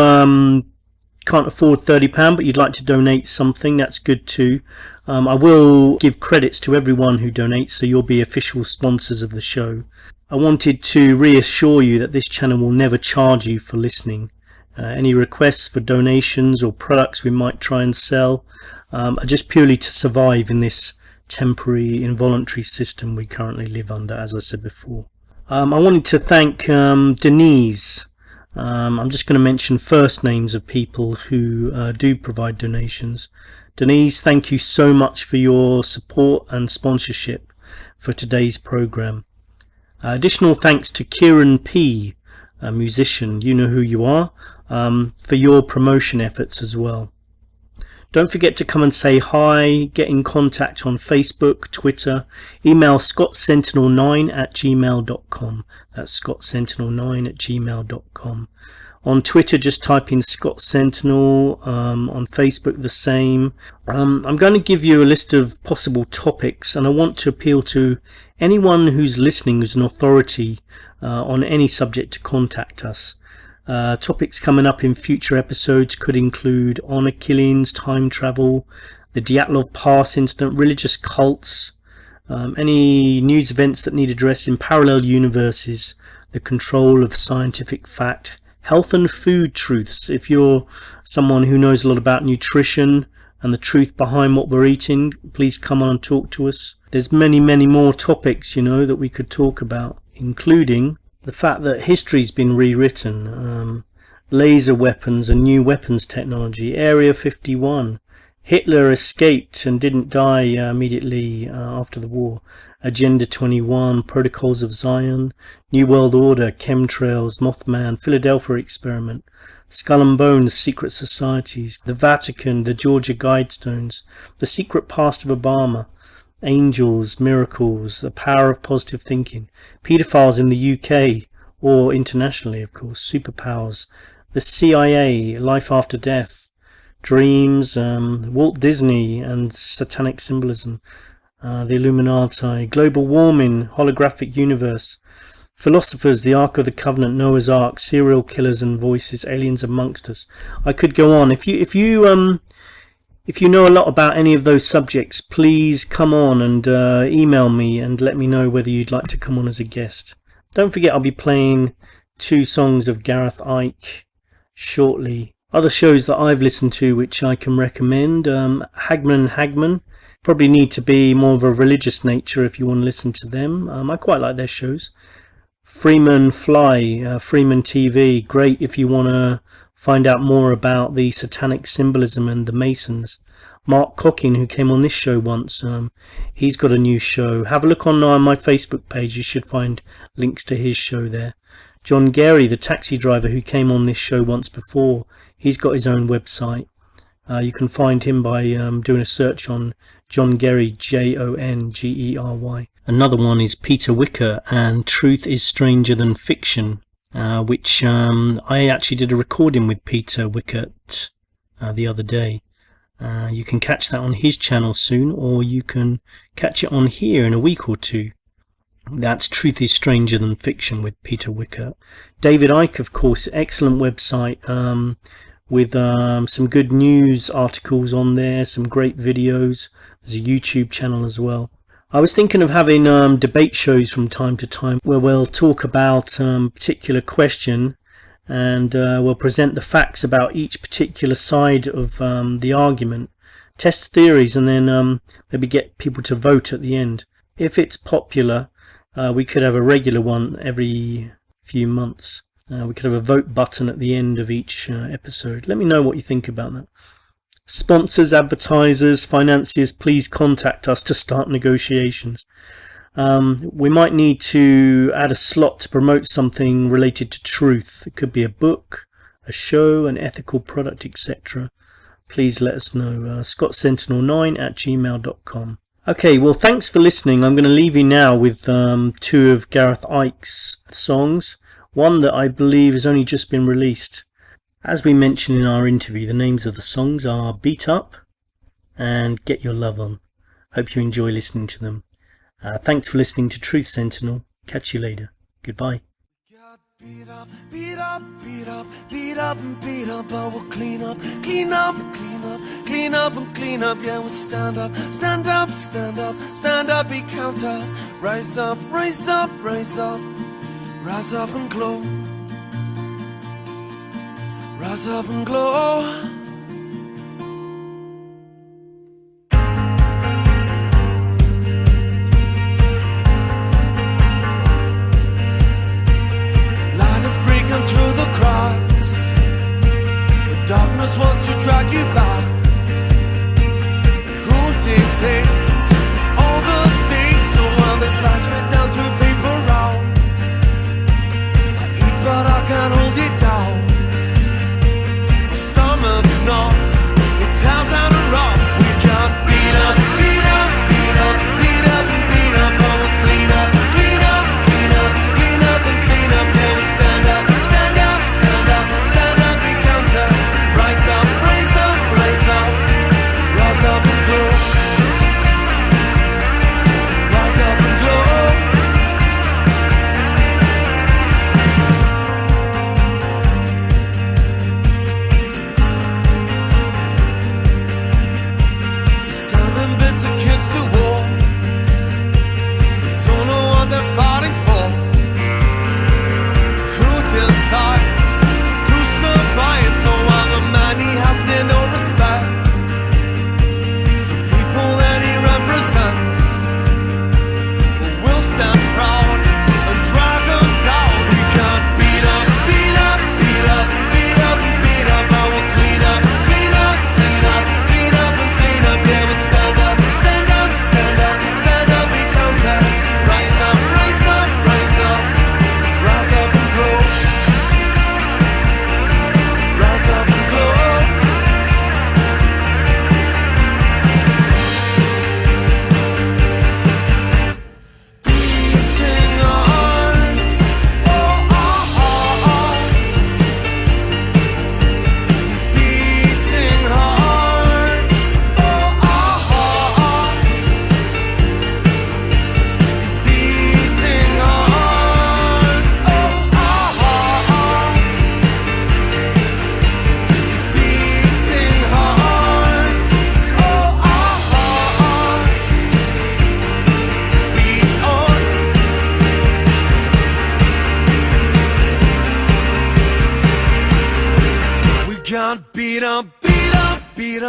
can't afford £30 but you'd like to donate something, that's good too. I will give credits to everyone who donates, so you'll be official sponsors of the show. I wanted to reassure you that this channel will never charge you for listening. Any requests for donations or products we might try and sell are just purely to survive in this temporary involuntary system we currently live under, as I said before. I wanted to thank Denise. I'm just going to mention first names of people who do provide donations. Denise, thank you so much for your support and sponsorship for today's program. Additional thanks to Kieran P, a musician, you know who you are, for your promotion efforts as well. Don't forget to come and say hi, get in contact on Facebook, Twitter, email scottsentinel9@gmail.com. That's scottsentinel9@gmail.com. On Twitter, just type in Scott Sentinel. On Facebook, the same. I'm going to give you a list of possible topics, and I want to appeal to anyone who's listening who's an authority on any subject to contact us. Topics coming up in future episodes could include honor killings, time travel, the Dyatlov Pass incident, religious cults, any news events that need addressing, parallel universes, the control of scientific fact, health and food truths. If you're someone who knows a lot about nutrition and the truth behind what we're eating, please come on and talk to us. There's many more topics, that we could talk about, including the fact that history's been rewritten, laser weapons and new weapons technology, Area 51, Hitler escaped and didn't die immediately after the war, Agenda 21, Protocols of Zion, New World Order, chemtrails, Mothman, Philadelphia experiment, Skull and Bones, secret societies, the Vatican, the Georgia Guidestones, the secret past of Obama, angels, miracles, the power of positive thinking, paedophiles in the UK or internationally, of course, superpowers, the CIA, life after death, dreams, Walt Disney and satanic symbolism, the Illuminati, global warming, holographic universe, philosophers, the Ark of the Covenant, Noah's Ark, serial killers and voices, aliens amongst us. I could go on. If you know a lot about any of those subjects, please come on and email me and let me know whether you'd like to come on as a guest. Don't forget, I'll be playing 2 songs of Gareth Icke shortly. Other shows that I've listened to which I can recommend, Hagman and Hagman. Probably need to be more of a religious nature if you want to listen to them. I quite like their shows. Freeman Fly, Freeman TV, great if you want to find out more about the satanic symbolism and the Masons. Mark Cocking, who came on this show once, he's got a new show. Have a look on my Facebook page, you should find links to his show there. John Gary, the taxi driver who came on this show once before, he's got his own website. You can find him by doing a search on John Gery, Jongery. Another one is Peter Wicker and Truth is Stranger Than Fiction, which I actually did a recording with Peter Wicker the other day. You can catch that on his channel soon, or you can catch it on here in a week or two. That's Truth is Stranger Than Fiction with Peter Wicker. David Icke, of course, excellent website with some good news articles on there, some great videos. There's a YouTube channel as well. I was thinking of having debate shows from time to time where we'll talk about a particular question and we'll present the facts about each particular side of the argument, test theories, and then maybe get people to vote at the end. If it's popular, we could have a regular one every few months. We could have a vote button at the end of each episode. Let me know what you think about that. Sponsors, advertisers, financiers, please contact us to start negotiations. We might need to add a slot to promote something related to truth. It could be a book, a show, an ethical product, etc. Please let us know. scottsentinel9@gmail.com. Okay, well, thanks for listening. I'm going to leave you now with two of Gareth Icke's songs. One that I believe has only just been released. As we mentioned in our interview, the names of the songs are Beat Up and Get Your Love On. Hope you enjoy listening to them. Thanks for listening to Truth Sentinel. Catch you later. Goodbye. Beat up, beat up, beat up, beat up and beat up, but we'll clean up, clean up, clean up, clean up and clean up. Yeah, we'll stand up, stand up, stand up, stand up, be counter. Rise up, rise up, rise up, rise up and glow. Rise up and glow. Light is breaking through the cracks, but darkness wants to drag you back. Who dictates all the stakes? So while this life straight down through paper rounds, I eat but I can't hold it down. Stomach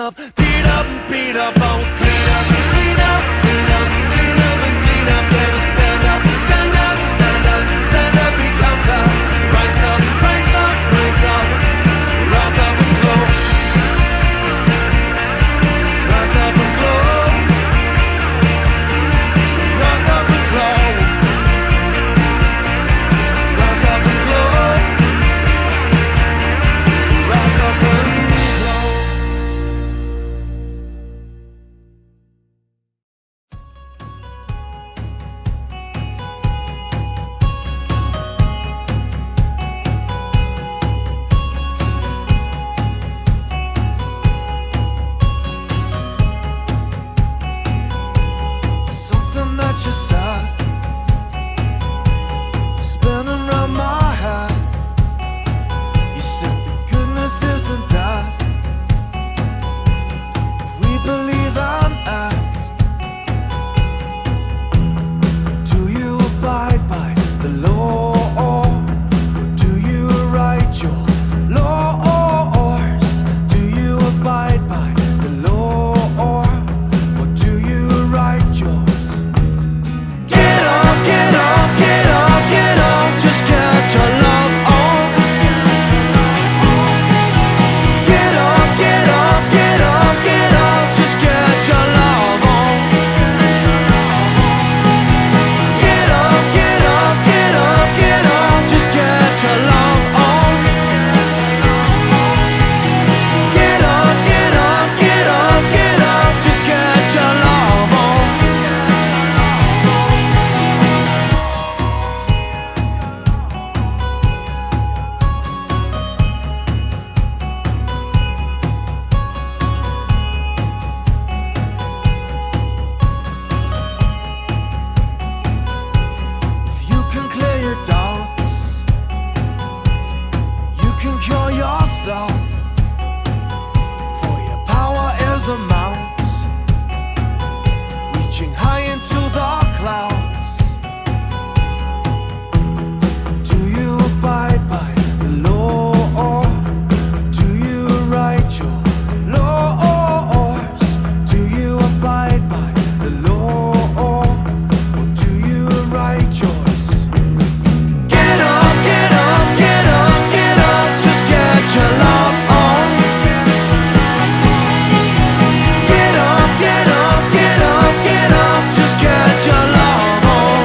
up, beat up and beat up. I will clean up, clean up, clean up, clean up and clean up. Never stand up, stand up, stand up, stand up, be counter. Rise up, rise up, rise up, rise up and glow. Rise up and glow. Rise up and glow. Rise up and glow. Rise up and glow. Something that you said, spinning around my head. You said the goodness isn't dead if we believe and act. Do you abide by the law, or do you write your laws? Do you abide by the law, or do you write yours? Get up, get up, get up, get up, just get your love on. Get up, get up, get up, get up, just get your love on. Get up, get up, get up, get up, just get your love on. Get up, get up, get up, get up, just get your love on. If you can clear your doubts, you can cure yourself. For your power is a mountain reaching high into the clouds. Do you abide by the law, or do you write your laws? Do you abide by the law, or do you write yours? Get up, get up, get up, get up, just get your love on. Get up, get up, get up, get up, just get your love on.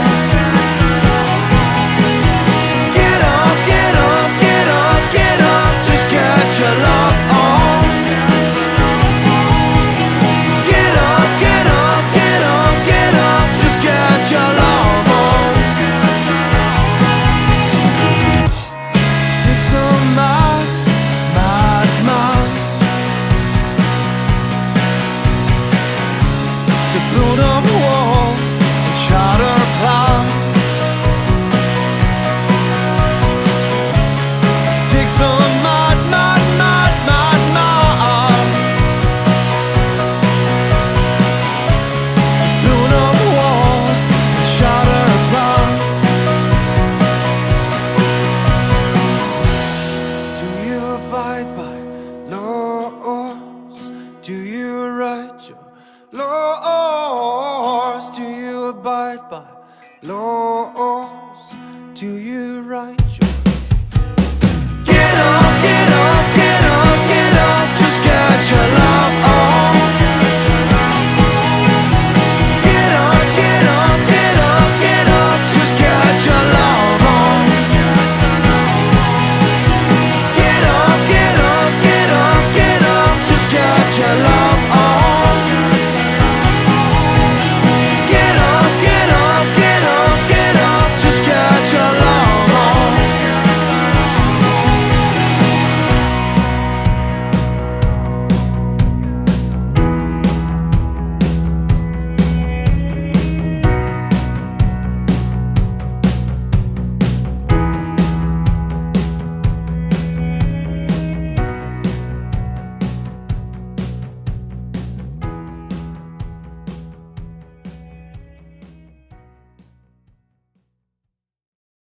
Get up, get up, get up, get up, just get your love on. Get up, get up, get up, get up, just get your love on. Take some madman to build up walls and shatter plans. Take some madman to build up walls and shatter plans. Do you abide by laws? Do you write your laws? Do you abide by laws? Do you write